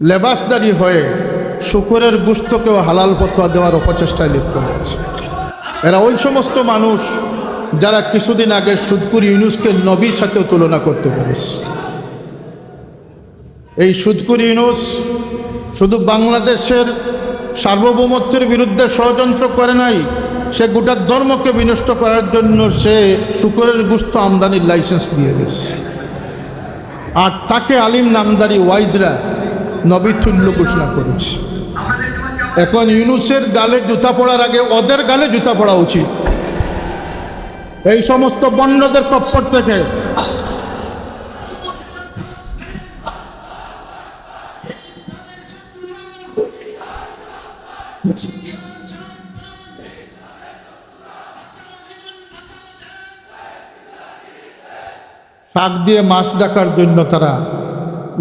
লেবাসদারি হয়ে শূকরের গোশতকেও হালাল ফতোয়া দেওয়ার অপচেষ্টায় লিপ্ত হয়েছে। এরা ওই সমস্ত মানুষ যারা কিছুদিন আগে সুদকুর ইউনুসকে নবীর সাথেও তুলনা করতে পেরেছে। এই সুদকুর ইউনুস শুধু বাংলাদেশের সার্বভৌমত্বের বিরুদ্ধে ষড়যন্ত্র করে নাই, সে গোটা ধর্মকে বিনষ্ট করার জন্য সে শূকরের গোশত আমদানির লাইসেন্স দিয়ে গেছে। আর তাকে আলিম নামদারি ওয়াইজরা নবী তুল্য ঘোষণা করেছে। এখন ইউনুসের গালে জুতা পড়ার আগে ওদের গালে জুতা পড়া উচিত। এই সমস্ত বন্ডদের কপ্পর থেকে শাক দিয়ে মাছ ডাকার জন্য তারা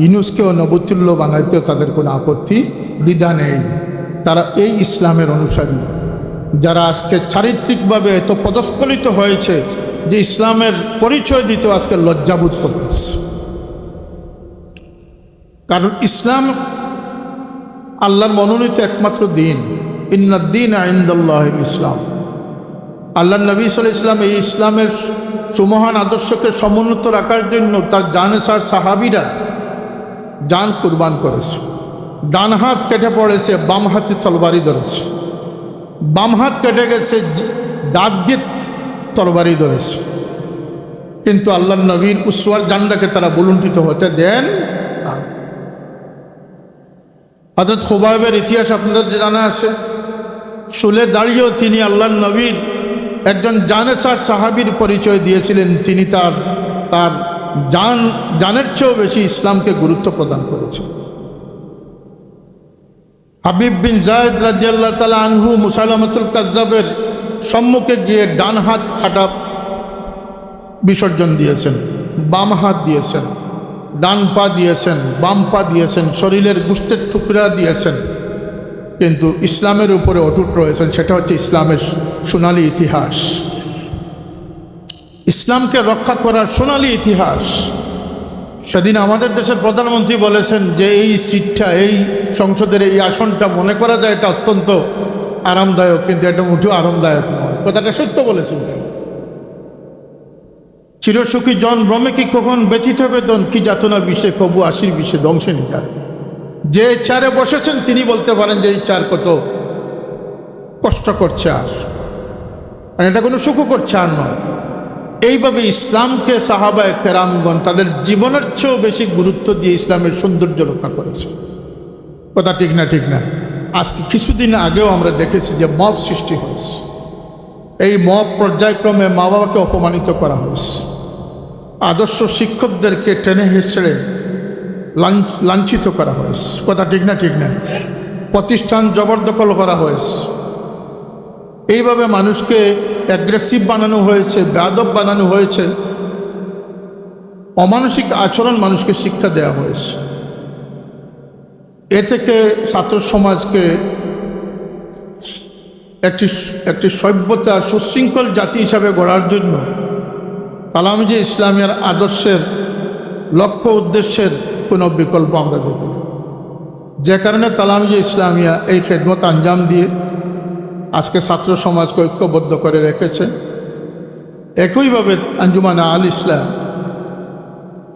ইউনুসকেও নবতুল্য বানাইতেও তাদের কোনো আপত্তি দ্বিধা নেই। তারা এই ইসলামের অনুসারী, যারা আজকে চারিত্রিকভাবে এত পদস্খলিত হয়েছে যে ইসলামের পরিচয় দিতে আজকে লজ্জাবোধ করতেছে। কারণ ইসলাম আল্লাহর মনোনীত একমাত্র দিন। ইন্নাদ-দীন ইনদাল্লাহিল ইসলাম। আল্লাহ নবী সাল্লাল্লাহু আলাইহি ওয়াসাল্লাম এই ইসলামের সুমহান আদর্শকে সমুন্নত রাখার জন্য তার জানেসার সাহাবীরা জান কুরবান করেছে। ডান হাত কেটে পড়েছে, বাম হাতে তরবারি ধরেছে। বাম হাত কেটে গেছে, দাঁত দিয়ে তরবারি ধরেছে। কিন্তু আল্লাহ নবীর উসওয়ার জান্নাকে তারা বুলুণ্ঠিত হতে দেন। হযরত খুবাইবের ইতিহাস আপনাদের জানা আছে। শুলে দাঁড়িয়েও তিনি আল্লাহ নবীর একজন জানেসার সাহাবীর পরিচয় দিয়েছিলেন। তিনি তার জানের চেয়েও বেশি ইসলামকে গুরুত্ব প্রদান করেছেন। হাবিব বিন যায়েদ রাদিয়াল্লাহু তাআলা আনহু মুসাইলামাতুল কাজ্জাবের সম্মুখে গিয়ে ডান হাত কাটা বিসর্জন দিয়েছেন, বাম হাত দিয়েছেন, ডান পা দিয়েছেন, বাম পা দিয়েছেন, শরীরের গোশতের টুকরা দিয়েছেন, কিন্তু ইসলামের উপরে অটুট রয়েছেন। সেটা হচ্ছে ইসলামের সোনালী ইতিহাস, ইসলামকে রক্ষা করার সোনালী ইতিহাস। সেদিন আমাদের দেশের প্রধানমন্ত্রী বলেছেন যে এই সিটটা, এই সংসদের এই আসনটা মনে করা যায় এটা অত্যন্ত আরামদায়ক, কিন্তু এটা মোটেও আরামদায়ক নয়। কথাটা সত্য বলেছেন। চিরসুখী জন ভ্রমে কি কখন ব্যথিত বেদন, কি যাতনা বিষে কবু আশির বিষে ধ্বংসে নিকার। যে চেয়ারে বসেছেন তিনি বলতে পারেন যে এই চেয়ার কত কষ্ট করছে, আর এটা কোনো সুখ করছে আর নয়। এইভাবে ইসলামকে সাহাবায়ে কেরামগণ তাদের জীবনের চেয়েও বেশি গুরুত্ব দিয়ে ইসলামের সৌন্দর্য রক্ষা করেছে। কথা ঠিক না? ঠিক না? আজকে কিছুদিন আগেও আমরা দেখেছি যে মব সৃষ্টি হয়েছে। এই মব পর্যায়ক্রমে মা বাবাকে অপমানিত করা হয়েছে, আদর্শ শিক্ষকদেরকে টেনে হেঁচড়ে লাঞ্ছিত করা হয়েছে। কথা ঠিক না? ঠিক না? প্রতিষ্ঠান জবরদখল করা হয়েছে। এইভাবে মানুষকে অ্যাগ্রেসিভ বানানো হয়েছে, বেয়াদব বানানো হয়েছে, অমানসিক আচরণ মানুষকে শিক্ষা দেওয়া হয়েছে। এ থেকে ছাত্র সমাজকে একটি সভ্যতা সুশৃঙ্খল জাতি হিসাবে গড়ার জন্য তালামিজে ইসলামিয়ার আদর্শের লক্ষ্য উদ্দেশ্যের কোনো বিকল্প আমরা দেখি, যে কারণে তালামিজে ইসলামিয়া এই খেদমত আঞ্জাম দিয়ে আজকে ছাত্র সমাজকে ঐক্যবদ্ধ করে রেখেছে। একইভাবে আঞ্জুমানে আল ইসলাম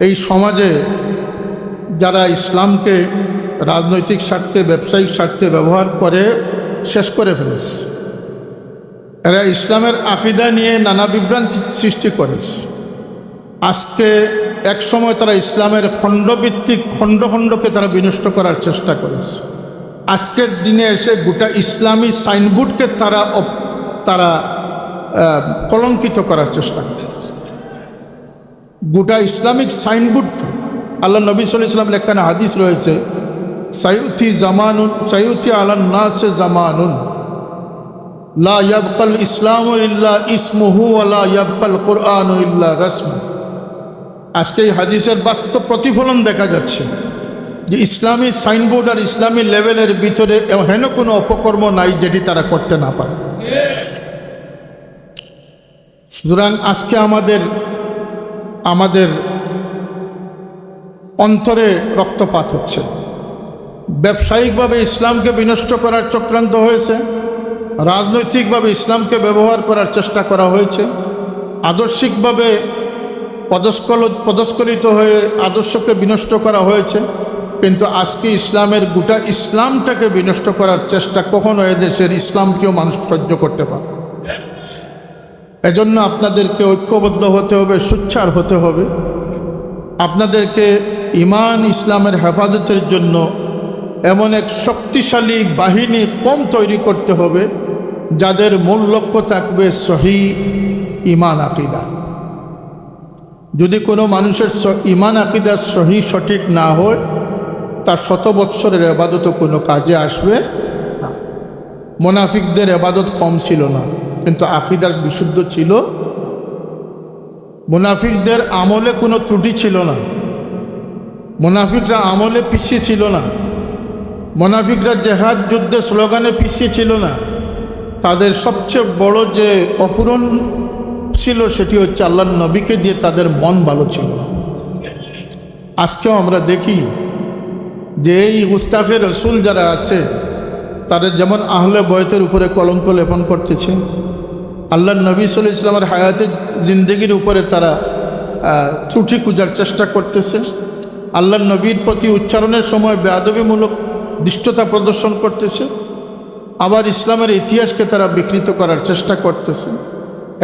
এই সমাজে যারা ইসলামকে রাজনৈতিক স্বার্থে, ব্যবসায়িক স্বার্থে ব্যবহার করে শেষ করে ফেলেছে, এরা ইসলামের আকীদা নিয়ে নানা বিভ্রান্তি সৃষ্টি করেছে। আজকে এক সময় তারা ইসলামের খণ্ডভিত্তিক খণ্ডকে তারা বিনষ্ট করার চেষ্টা করেছে। আজকের দিনে এসে গোটা ইসলামী সাইনবোর্ডকে তারা কলঙ্কিত করার চেষ্টা করেছে। গোটা ইসলামিক সাইনবোর্ডকে, আল্লাহ নবী সাল্লাল্লাহু আলাইহি ওয়াসাল্লামের একখানা হাদিস রয়েছে, সায়ুতি আলান নাস জামানুন লা ইয়াবকাল ইসলামু ইল্লা ইসমুহু ওয়া লা ইয়াবকাল কুরআনু ইল্লা রাসমু। আজকে এই হাদিসের বাস্তব প্রতিফলন দেখা যাচ্ছে যে ইসলামী সাইনবোর্ড আর ইসলামী লেভেলের ভিতরে হেন কোনো অপকর্ম নাই যেটি তারা করতে না পারে। সুতরাং আজকে আমাদের অন্তরে রক্তপাত হচ্ছে। ব্যবসায়িকভাবে ইসলামকে বিনষ্ট করার চক্রান্ত হয়েছে, রাজনৈতিকভাবে ইসলামকে ব্যবহার করার চেষ্টা করা হয়েছে, আদর্শিকভাবে পদস্খলিত হয়ে আদর্শকে বিনষ্ট করা হয়েছে। কিন্তু আজকে ইসলামের গোটা ইসলামটাকে বিনষ্ট করার চেষ্টা কখনো এদেশের ইসলামকেও মানুষ সহ্য করতে পারে। এজন্য আপনাদেরকে ঐক্যবদ্ধ হতে হবে, সোচ্চার হতে হবে। আপনাদেরকে ঈমান ইসলামের হেফাজতের জন্য এমন এক শক্তিশালী বাহিনী কম তৈরি করতে হবে যাদের মূল লক্ষ্য থাকবে সহি ঈমান আকীদা। যদি কোনো মানুষের ঈমান আকীদা সহি সঠিক না হয়, তার 100 বৎসরের ইবাদতও কোনো কাজে আসবে না। মুনাফিকদের ইবাদত কম ছিল না, কিন্তু আকীদা বিশুদ্ধ ছিল। মুনাফিকদের আমলে কোনো ত্রুটি ছিল না, মুনাফিকরা আমলে পিছিয়ে ছিল না, মুনাফিকরা জেহাদ যুদ্ধে স্লোগানে পিছিয়ে ছিল না। তাদের সবচেয়ে বড় যে অপূরণ ছিল সেটি হচ্ছে আল্লাহর নবীকে দিয়ে তাদের মন ভালো ছিল। আজকেও আমরা দেখি যে এই গুস্তাখে রসুল যারা আছে তাদের যেমন আহলে বয়তের উপরে কলঙ্ক লেপন করতেছে, আল্লাহর নবী সাল্লাল্লাহু আলাইহি ওয়াসাল্লামের হায়াতের জিন্দেগির উপরে তারা ত্রুটি খোঁজার চেষ্টা করতেছে, আল্লাহর নবীর প্রতি উচ্চারণের সময় বেয়াদবিমূলক দৃষ্টতা প্রদর্শন করতেছে, আবার ইসলামের ইতিহাসকে তারা বিকৃত করার চেষ্টা করতেছে।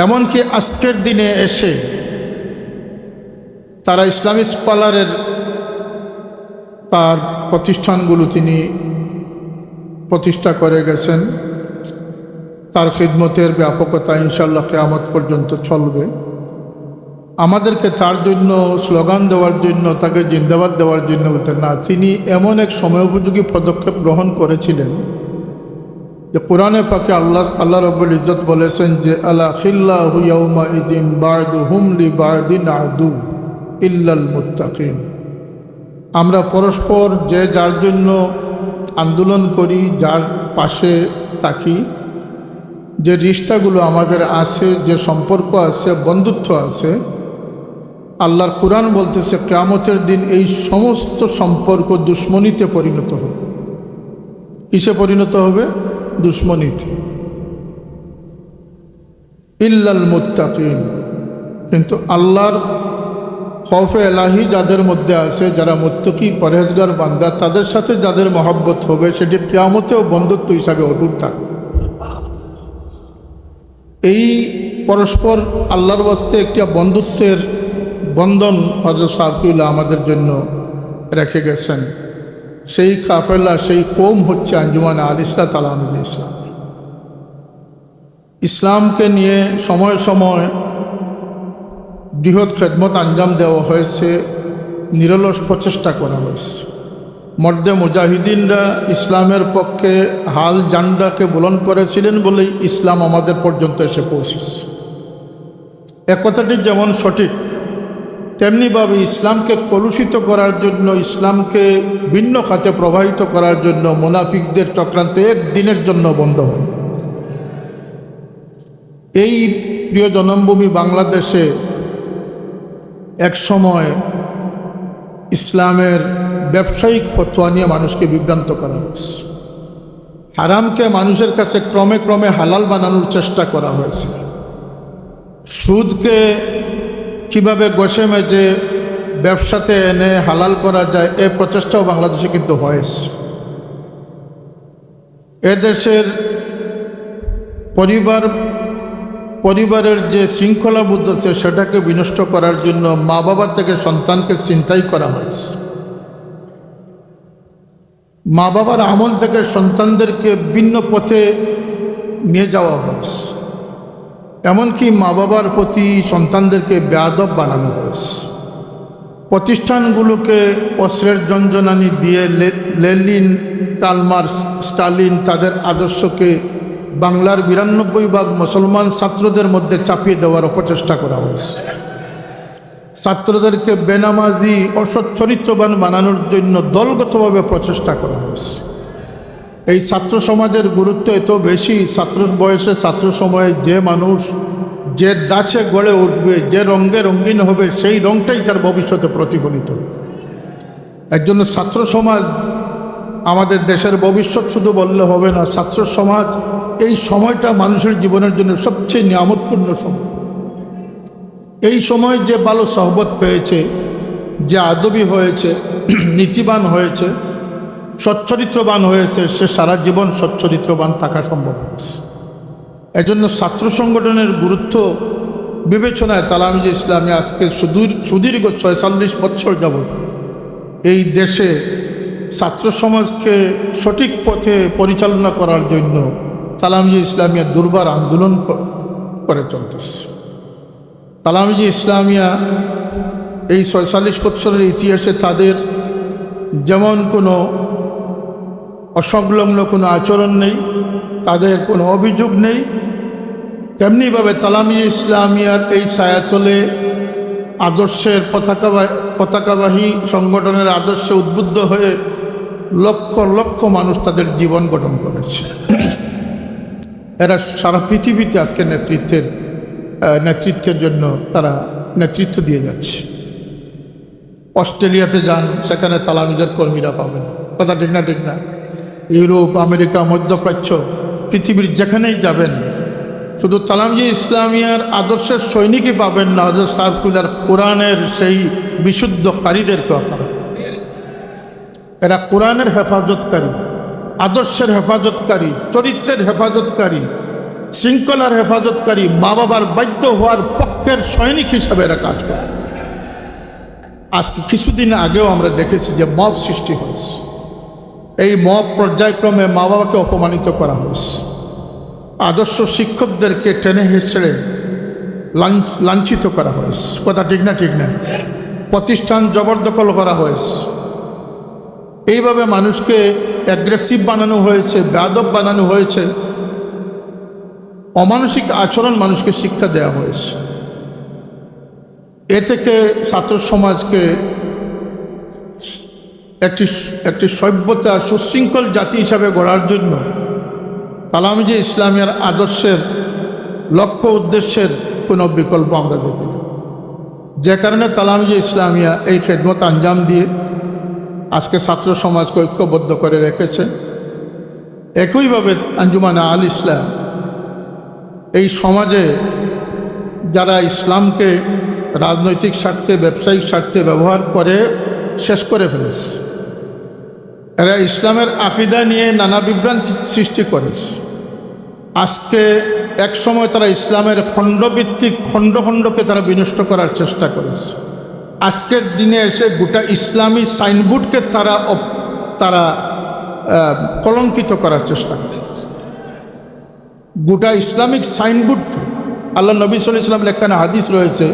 এমনকি আজকের দিনে এসে তারা ইসলামিক স্কলারের তার প্রতিষ্ঠানগুলো তিনি প্রতিষ্ঠা করে গেছেন। তার খিদমতের ব্যাপকতা ইনশাআল্লাহ কিয়ামত পর্যন্ত চলবে। আমাদেরকে তার জন্য স্লোগান দেওয়ার জন্য, তাকে জিন্দাবাদ দেওয়ার জন্য না, তিনি এমন এক সময়োপযোগী পদক্ষেপ গ্রহণ করেছিলেন যে কোরআনে পাকে আল্লাহ রাব্বুল ইজ্জত বলেছেন যে আলা খিল্লাহু ইয়াউমা ইযিন বা'দুহুম লিবা'দিন আদু ইল্লাল মুত্তাকিন। আমরা পরস্পর যে যার জন্য আন্দোলন করি, যার পাশে থাকি, যে রিশতাগুলো আমাদের আছে, যে সম্পর্ক আছে, বন্ধুত্ব আছে, আল্লাহর কোরআন বলতেছে কিয়ামতের দিন এই সমস্ত সম্পর্ক দুশ্মনীতে পরিণত হবে। কিসে পরিণত হবে? দুশ্মনীতে। ইল্লাল মুত্তাকিন। কিন্তু আল্লাহর খৌফে এলাহি যাদের মধ্যে আছে, যারা মুত্তাকি পরহেজগার বান্দা, তাদের সাথে যাদের মহব্বত হবে সেটি কিয়ামতেও বন্ধুত্ব হিসাবে অটুট থাকবে। এই পরস্পর আল্লাহর ওয়াস্তে একটি বন্ধুত্বের বন্ধন হযরত সাফিউল্লাহ আমাদের জন্য রেখে গেছেন। সেই কাফেলা, সেই কৌম হচ্ছে আঞ্জুমান আলিসা তালানুল ইসলাম। ইসলামকে নিয়ে সময় সময় বৃহৎ খেদমত আঞ্জাম দেওয়া হয়েছে, নিরলস প্রচেষ্টা করা হয়েছে। মর্দে মুজাহিদিনরা ইসলামের পক্ষে হাল জান্ডাকে বুলন্দ করেছিলেন বলেই ইসলাম আমাদের পর্যন্ত এসে পৌঁছেছে। এ কথাটি যেমন সঠিক, তেমনিভাবে ইসলামকে কলুষিত করার জন্য, ইসলামকে ভিন্ন খাতে প্রবাহিত করার জন্য মুনাফিকদের চক্রান্ত একদিনের জন্য বন্ধ হয়। এই প্রিয় জন্মভূমি বাংলাদেশে এক সময় ইসলামের ব্যবসায়িক ফতোয়া নিয়ে মানুষকে বিভ্রান্ত করা হয়েছে। হারামকে মানুষের কাছে ক্রমে ক্রমে হালাল বানানোর চেষ্টা করা হয়েছে। সুদকে কিভাবে গোশে মেজে ব্যবসাতে এনে হালাল করা যায়, এ প্রচেষ্টাও বাংলাদেশে কিন্তু হয়েছে। এদেশের পরিবারের যে শৃঙ্খলাবোধ আছে সেটাকে বিনষ্ট করার জন্য মা বাবা থেকে সন্তানকে ছিনতাই করা হয়েছে। মা বাবার আমল থেকে সন্তানদেরকে ভিন্ন পথে নিয়ে যাওয়া হয়েছে। এমনকি মা বাবার প্রতি সন্তানদেরকে বেয়াদব বানানো হয়েছে। প্রতিষ্ঠানগুলোকে অস্ত্রের ঝনঝনানি দিয়ে লেনিন, কালমার্কস, স্টালিন তাদের আদর্শকে বাংলার ৯২% মুসলমান ছাত্রদের মধ্যে চাপিয়ে দেওয়ার অপচেষ্টা করা হয়েছে। ছাত্রদেরকে বেনামাজি, অসৎ চরিত্রবান বানানোর জন্য দলগতভাবে প্রচেষ্টা করা হয়েছে। এই ছাত্র সমাজের গুরুত্ব এত বেশি, ছাত্র বয়সে, ছাত্র সময়ে যে মানুষ যে দাসে গড়ে উঠবে, যে রঙে রঙিন হবে, সেই রঙটাই তার ভবিষ্যতে প্রতিফলিত। এর জন্য ছাত্র সমাজ আমাদের দেশের ভবিষ্যৎ শুধু বললে হবে না, ছাত্র সমাজ এই সময়টা মানুষের জীবনের জন্য সবচেয়ে নিয়ামতপূর্ণ সময়। এই সময় যে ভালো সহবত পেয়েছে, যে আদবী হয়েছে, নীতিবান হয়েছে, সচ্চরিত্রবান হয়েছে, সে সারা জীবন সচ্চরিত্রবান থাকা সম্ভব হয়েছে। এজন্য ছাত্র সংগঠনের গুরুত্ব বিবেচনায় তালামিজে ইসলামী আজকে সুদীর্ঘ 46 বছর যাবৎ এই দেশে ছাত্র সমাজকে সঠিক পথে পরিচালনা করার জন্য তালামিজে ইসলামিয়া দুর্বার আন্দোলন করে চলতেছে। তালামিজে ইসলামিয়া এই 46 বছরের ইতিহাসে তাদের যেমন কোনো অসংলগ্ন কোনো আচরণ নেই, তাদের কোনো অভিযোগ নেই, তেমনিভাবে তালামিজে ইসলামিয়ার এই ছায়াতলে আদর্শের পতাকাবাহী সংগঠনের আদর্শে উদ্বুদ্ধ হয়ে লক্ষ লক্ষ মানুষ তাদের জীবন গঠন করেছে। এরা সারা পৃথিবীতে আজকে নেতৃত্বের জন্য তারা নেতৃত্ব দিয়ে যাচ্ছে। অস্ট্রেলিয়াতে যান, সেখানে তালামিজের কর্মীরা পাবেন, কথা ঠিক না ঠিক না? ইউরোপ, আমেরিকা, মধ্যপ্রাচ্য, পৃথিবীর যেখানেই যাবেন শুধু তালামিজে ইসলামিয়ার আদর্শের সৈনিকই পাবেন না, হযরত সার্কুলার কোরআনের সেই বিশুদ্ধকারীদেরকে আপনারা। এরা কোরআনের হেফাজতকারী, আদর্শের হেফাজতকারী, চরিত্রের হেফাজতকারী, শৃঙ্খলার হেফাজতকারী, মা বাবার বাধ্য হওয়ার পক্ষের সৈনিক হিসাবে এরা কাজ করে। আজকে কিছুদিন আগেও আমরা দেখেছি যে মব সৃষ্টি হয়েছে। এই মব পর্যায়ক্রমে মা বাবাকে অপমানিত করা হয়েছে, আদর্শ শিক্ষকদেরকে টেনে হেঁচড়ে লাঞ্ছিত করা হয়েছে, কথা ঠিক না ঠিক না? প্রতিষ্ঠান জবরদখল করা হয়েছে। এইভাবে মানুষকে অ্যাগ্রেসিভ বানানো হয়েছে, বেয়াদব বানানো হয়েছে, অমানসিক আচরণ মানুষকে শিক্ষা দেওয়া হয়েছে। এ থেকে ছাত্র সমাজকে একটি সভ্যতা সুশৃঙ্খল জাতি হিসাবে গড়ার জন্য তালামিজে ইসলামিয়ার আদর্শের লক্ষ্য উদ্দেশ্যের কোনো বিকল্প আমরা দেখি না। যে কারণে তালামিজে ইসলামিয়া এই খেদমত আঞ্জাম দিয়ে আজকে ছাত্র সমাজকে ঐক্যবদ্ধ করে রেখেছে। একইভাবে আঞ্জুমান আল ইসলাম এই সমাজে যারা ইসলামকে রাজনৈতিক স্বার্থে, ব্যবসায়িক স্বার্থে ব্যবহার করে শেষ করে ফেলেছে, এরা ইসলামের আকীদা নিয়ে নানা বিভ্রান্তি সৃষ্টি করেছে। আজকে এক সময় তারা ইসলামের খণ্ডভিত্তিক খণ্ডকে তারা বিনষ্ট করার চেষ্টা করেছে। আজকের দিনে এসে গোটা ইসলামী সাইনবোর্ডকে তারা কলঙ্কিত করার চেষ্টা করেছে। গোটা ইসলামিক সাইনবোর্ডকে, আল্লাহ নবী সাল্লাল্লাহু আলাইহি ওয়াসাল্লামের একখানা হাদিস রয়েছে,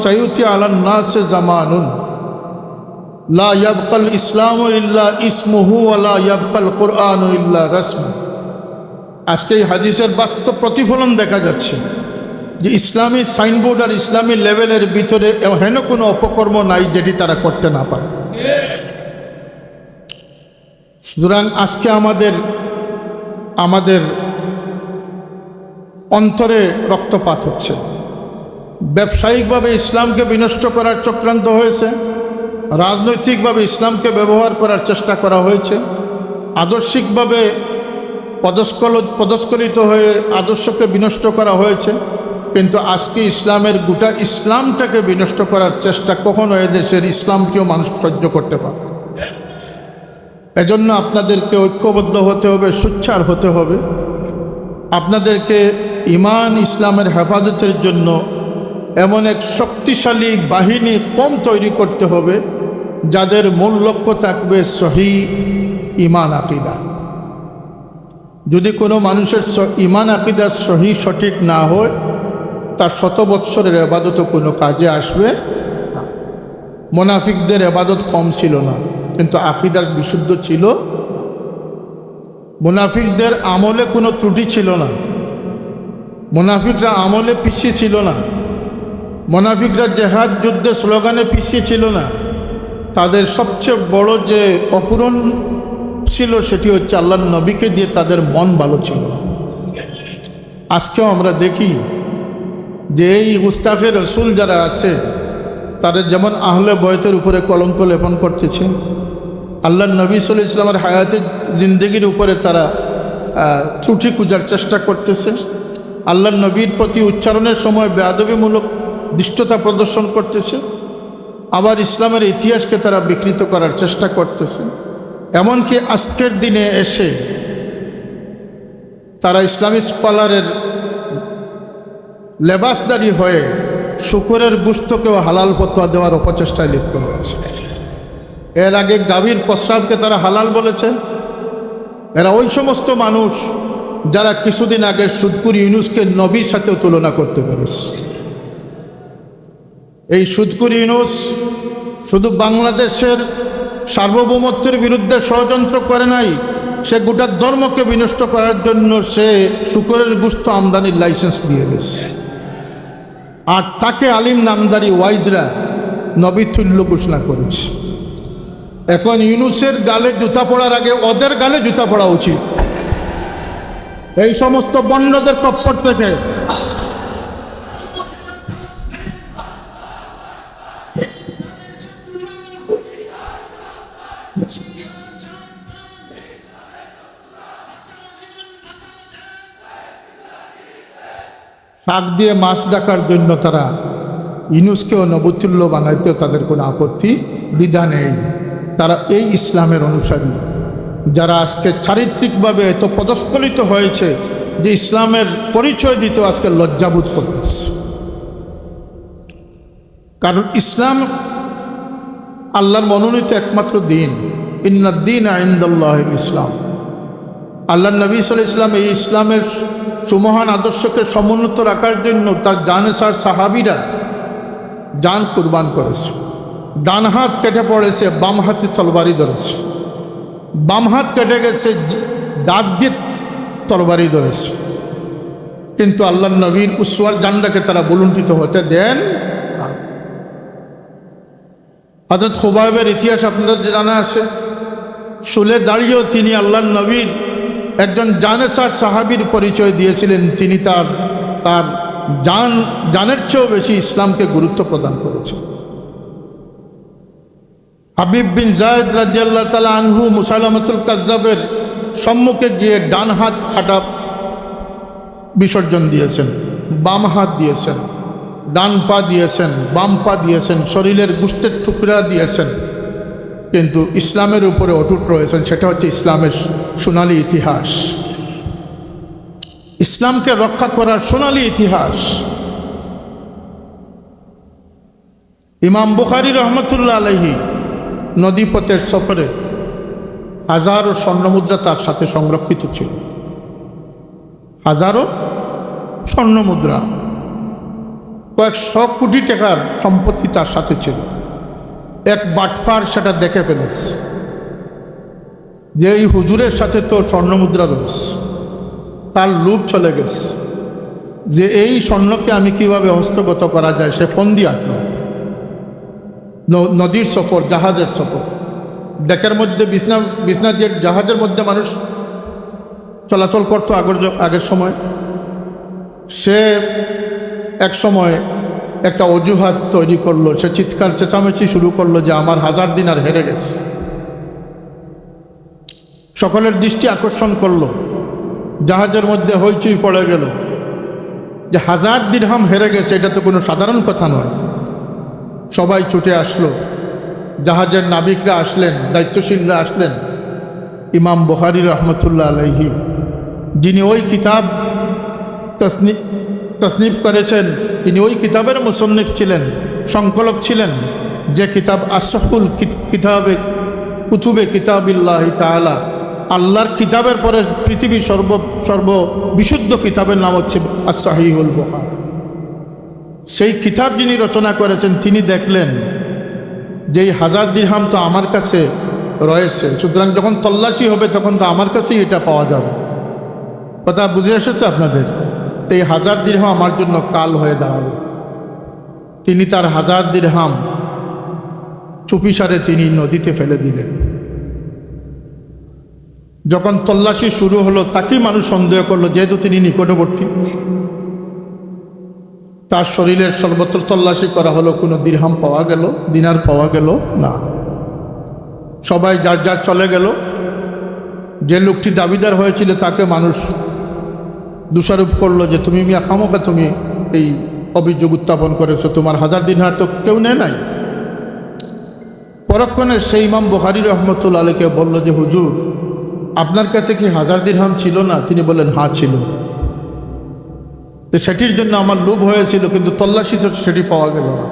সায়ুতি আলান নাসে জামানুন লা ইয়াবকাল ইসলামু ইল্লা ইসমুহু ওয়া লা ইয়াবকাল কুরআনু ইল্লা রাসমু। আজকে এই হাদিসের বাস্তব প্রতিফলন দেখা যাচ্ছে যে ইসলামী সাইনবোর্ড আর ইসলামী লেভেলের ভিতরে হেন কোনো অপকর্ম নাই যেটি তারা করতে না পারে। সুতরাং আজকে আমাদের অন্তরে রক্তপাত হচ্ছে। ব্যবসায়িকভাবে ইসলামকে বিনষ্ট করার চক্রান্ত হয়েছে, রাজনৈতিকভাবে ইসলামকে ব্যবহার করার চেষ্টা করা হয়েছে, আদর্শিকভাবে পদস্খলিত হয়ে আদর্শকে বিনষ্ট করা হয়েছে। কিন্তু আজকে ইসলামের গোটা ইসলামটাকে বিনষ্ট করার চেষ্টা কখনো এদেশের ইসলামকেও মানুষ সহ্য করতে পারে। এজন্য আপনাদেরকে ঐক্যবদ্ধ হতে হবে, সোচ্চার হতে হবে। আপনাদেরকে ঈমান ইসলামের হেফাজতের জন্য এমন এক শক্তিশালী বাহিনী কম তৈরি করতে হবে যাদের মূল লক্ষ্য থাকবে সহিহ ঈমান আকীদা। যদি কোনো মানুষের ঈমান আকীদা সহিহ সঠিক না হয়, তার 100 বৎসরের ইবাদত কোনো কাজে আসবে না। মুনাফিকদের ইবাদত কম ছিল না, কিন্তু আকীদার বিশুদ্ধ ছিল। মুনাফিকদের আমলে কোনো ত্রুটি ছিল না, মুনাফিকরা আমলে পিছিয়ে ছিল না, মুনাফিকরা জেহাদ যুদ্ধে স্লোগানে পিছিয়ে ছিল না। তাদের সবচেয়ে বড় যে অপূরণ ছিল সেটি হচ্ছে আল্লাহর নবীকে দিয়ে তাদের মন ভালো ছিল। আজকেও আমরা দেখি যে এই গুস্তাফে রসুল যারা আছে তাদের যেমন আহলে বয়তের উপরে কলঙ্ক লেপন করতেছে, আল্লাহ নবী সাল্লাল্লাহু আলাইহি ওয়াসাল্লামের হায়াতে জিন্দেগির উপরে তারা ত্রুটি খুঁজার চেষ্টা করতেছে, আল্লাহ নবীর প্রতি উচ্চারণের সময় বেয়াদবিমূলক দৃষ্টতা প্রদর্শন করতেছে, আবার ইসলামের ইতিহাসকে তারা বিকৃত করার চেষ্টা করতেছে। এমনকি আজকের দিনে এসে তারা ইসলামী স্কলারের লেবাসদারি হয়ে শুকরের গোশতকেও হালাল ফতোয়া দেওয়ার অপচেষ্টায় লিপ্ত হয়েছে। এর আগে গাভীর প্রস্রাবকে তারা হালাল বলেছে। এরা ওই সমস্ত মানুষ যারা কিছুদিন আগে সুদকুর ইউনুসকে নবীর সাথেও তুলনা করতে পেরেছে। এই সুদকুর ইউনুস শুধু বাংলাদেশের সার্বভৌমত্বের বিরুদ্ধে ষড়যন্ত্র করে নাই, সে গোটা ধর্মকে বিনষ্ট করার জন্য সে শুকরের গোশত আমদানির লাইসেন্স দিয়ে গেছে। আর তাকে আলিম নামদারি ওয়াইজরা নবী তুল্য ঘোষণা করেছে। এখন ইউনুসের গালে জুতা পড়ার আগে ওদের গালে জুতা পড়া উচিত। এই সমস্ত বন্ডদের কপ্পট থেকে শাক দিয়ে মাছ ডাকার জন্য তারা ইউনুসকেও নবতুল্য বানাইতেও তাদের কোনো আপত্তি বিধা নেই। তারা এই ইসলামের অনুসারী যারা আজকে চারিত্রিকভাবে এত পদস্খলিত হয়েছে যে ইসলামের পরিচয় দিতে আজকে লজ্জাবোধ করতেছে। কারণ ইসলাম আল্লাহর মনোনীত একমাত্র দিন, ইন্নাদ-দীনা ইনদাল্লাহিল ইসলাম। আল্লাহ নবী সাল্লাল্লাহু আলাইহি ওয়াসাল্লাম এই ইসলামের সুমহান আদর্শকে সমুন্নত রাখার জন্য তার জানেসার সাহাবীরা জান কুরবান করেছে। ডান হাত কেটে পড়েছে, বাম হাতে তরবারি ধরেছে। বাম হাত কেটে গেছে, দাঁত দিয়ে তরবারি ধরেছে। কিন্তু আল্লাহ নবীর উসওয়ার জান্ডাকে তারা বুলুণ্ঠিত হতে দেন। হযরত খুবাইবের ইতিহাস আপনাদের জানা আছে। শুলে দাঁড়িয়েও তিনি আল্লাহ নবীর একজন জানেসার সাহাবীর পরিচয় দিয়েছিলেন। তিনি তার জানের চেয়েও বেশি ইসলামকে গুরুত্ব প্রদান করেছেন। হাবিব বিন যায়েদ রাদিয়াল্লাহু তাআলা আনহু মুসাইলামাতুল কাজ্জাবের সম্মুখে গিয়ে ডান হাত কাটা বিসর্জন দিয়েছেন, বাম হাত দিয়েছেন, ডান পা দিয়েছেন, বাম পা দিয়েছেন, শরীরের গোশতের টুকরা দিয়েছেন, কিন্তু ইসলামের উপরে অটুট রয়েছেন। সেটা হচ্ছে ইসলামের সোনালী ইতিহাস, ইসলামকে রক্ষা করার সোনালী ইতিহাস। ইমাম বুখারী রহমতুল্লাহ আলাইহি নদীপথের সফরে হাজারো স্বর্ণমুদ্রা তার সাথে সংরক্ষিত ছিল। হাজারো স্বর্ণমুদ্রা, কয়েকশো কোটি টাকার সম্পত্তি তার সাথে ছিল। এক বাটফার সেটা দেখে ফেলেছে যে এই হুজুরের সাথে তো স্বর্ণমুদ্রা রয়েছে। তার লোভ চলে গেছে যে এই স্বর্ণকে আমি কিভাবে হস্তগত করা যায়। সে ফোন দিয়ে আঁটল। নদীর সফর, জাহাজের সফর, ডেকের মধ্যে বিছনা দিয়ে জাহাজের মধ্যে মানুষ চলাচল করতো আগের সময়। সে এক সময় একটা অজুহাত তৈরি করলো। সে চিৎকার চেঁচামেচি শুরু করলো যে আমার 1000 দিনার হেরে গেছে। সকলের দৃষ্টি আকর্ষণ করলো। জাহাজের মধ্যে হইচই পড়ে গেল যে 1000 দিরহাম হেরে গেছে, এটা তো কোনো সাধারণ কথা নয়। সবাই ছুটে আসলো। জাহাজের নাবিকরা আসলেন, দায়িত্বশীলরা আসলেন। ইমাম বুখারী রহমতুল্লাহ আলাইহি, যিনি ওই কিতাব তসনিফ করেছেন, তিনি ওই কিতাবের মুসন্নিফ ছিলেন, সংকলক ছিলেন, যে কিতাব আসহুল কুতুবে কিতাবিল্লাহি তাআলা, আল্লাহর কিতাবের পরে পৃথিবীর সর্ববিশুদ্ধ কিতাবের নাম হচ্ছে আস-সাহিহুল বুখারী। সেই কিতাব যিনি রচনা করেছেন তিনি দেখলেন যে এই 1000 দিরহাম তো আমার কাছে রয়েছে, সুতরাং যখন তল্লাশি হবে তখন তো আমার কাছেই এটা পাওয়া যাবে। কথা বুঝে এসেছে আপনাদের? তো এই 1000 দিরহাম আমার জন্য কাল হয়ে দাঁড়াবে। তিনি তার 1000 দিরহাম চুপিসারে তিনি নদীতে ফেলে দিলেন। যখন তল্লাশি শুরু হলো তাকেই মানুষ সন্দেহ করলো, যেহেতু তিনি নিকটবর্তী। তার শরীরের সর্বত্র তল্লাশি করা হলো, কোনো দিরহাম পাওয়া গেল, দিনার পাওয়া গেল না। সবাই যার যার চলে গেল। যে লোকটি দাবিদার হয়েছিল তাকে মানুষ দোষারোপ করলো যে তুমি মিয়া খামোকা তুমি এই অভিযোগ উত্থাপন করেছো, তোমার 1000 দিনার তো কেউ নেয় নাই। পরক্ষণে সেই ইমাম বুখারী রহমতুল্লাহ আলাইকে বলল যে হুজুর, আপনার কাছে কি 1000 দিরহাম ছিল না? তিনি বললেন হ্যাঁ ছিল, সেটির জন্য আমার লোভ হয়েছিল, কিন্তু তল্লাশিতে সেটি পাওয়া গেল না।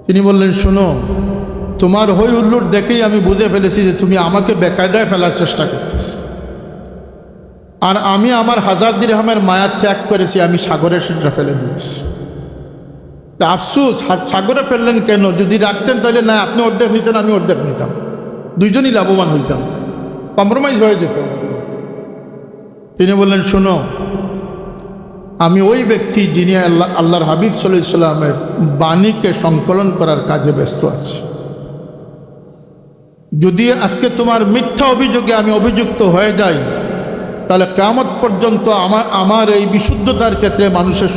তিনি বললেন শোনো, তোমার হই হুল্লোড় দেখেই আমি বুঝে ফেলেছি যে তুমি আমাকে বেকায়দায় ফেলার চেষ্টা করতেছ, আর আমি আমার 1000 দিরহামের মায়া ত্যাগ করেছি, আমি সাগরে সেটা ফেলে দিয়েছি। তা আফসোস, সাগরে ফেললেন কেন? যদি রাখতেন তাহলে না আপনি অর্ধেক নিতেন, আমি অর্ধেক নিতাম, দুইজনই লাভবান হইতাম, কম্প্রোমাইজ হয়ে যেত। তিনি বললেন শোনো, আমি ওই ব্যক্তি যিনি আল্লাহর হাবিব সাল্লাল্লাহু আলাইহি ওয়াসাল্লামের বাণীকে সংকলন করার কাজে ব্যস্ত আছি। যদি আজকে তোমার মিথ্যা অভিযোগে আমি অভিযুক্ত হয়ে যাই, তাহলে কিয়ামত পর্যন্ত আমার এই বিশুদ্ধতার ক্ষেত্রে মানুষের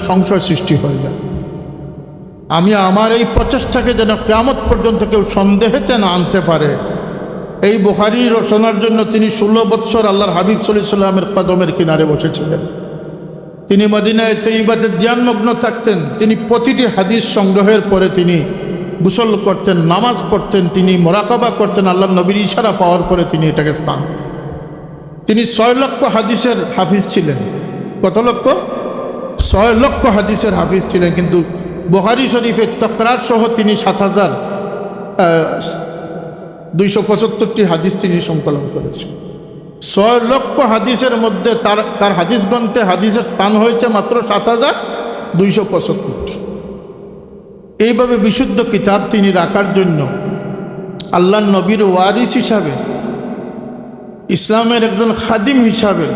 সংশয় সৃষ্টি হয়ে যায়। আমি আমার এই প্রচেষ্টাকে যেন কিয়ামত পর্যন্ত কেউ সন্দেহেতে না আনতে পারে, এই বুখারী রচনার জন্য তিনি 16 বৎসর আল্লাহর হাবিব সাল্লাল্লাহু আলাইহি ওয়াসাল্লামের কদমের কিনারে বসেছিলেন। তিনি মদিনায় তৈয়বাতে ধ্যানমগ্ন থাকতেন। তিনি প্রতিটি হাদিস সংগ্রহের পরে তিনি গোসল করতেন, নামাজ পড়তেন, তিনি মোরাকাবা করতেন। আল্লাহর নবীর ইশারা পাওয়ার পরে তিনি এটাকে স্থান দিতেন। তিনি 6 লক্ষ হাদিসের হাফিজ ছিলেন। কত লক্ষ? 6 লক্ষ হাদিসের হাফিজ ছিলেন। কিন্তু বুখারী শরীফের তকরার সহ তিনি 7275টি হাদিস তিনি সংকলন করেছেন। 6 লক্ষ হাদিসের মধ্যে তার হাদিস গ্রন্থে হাদিসের স্থান হয়েছে মাত্র 7275টি। এইভাবে বিশুদ্ধ কিতাব তিনি রাখার জন্য আল্লাহর নবীর ওয়ারিস হিসাবে, ইসলামের একজন খাদিম হিসাবে,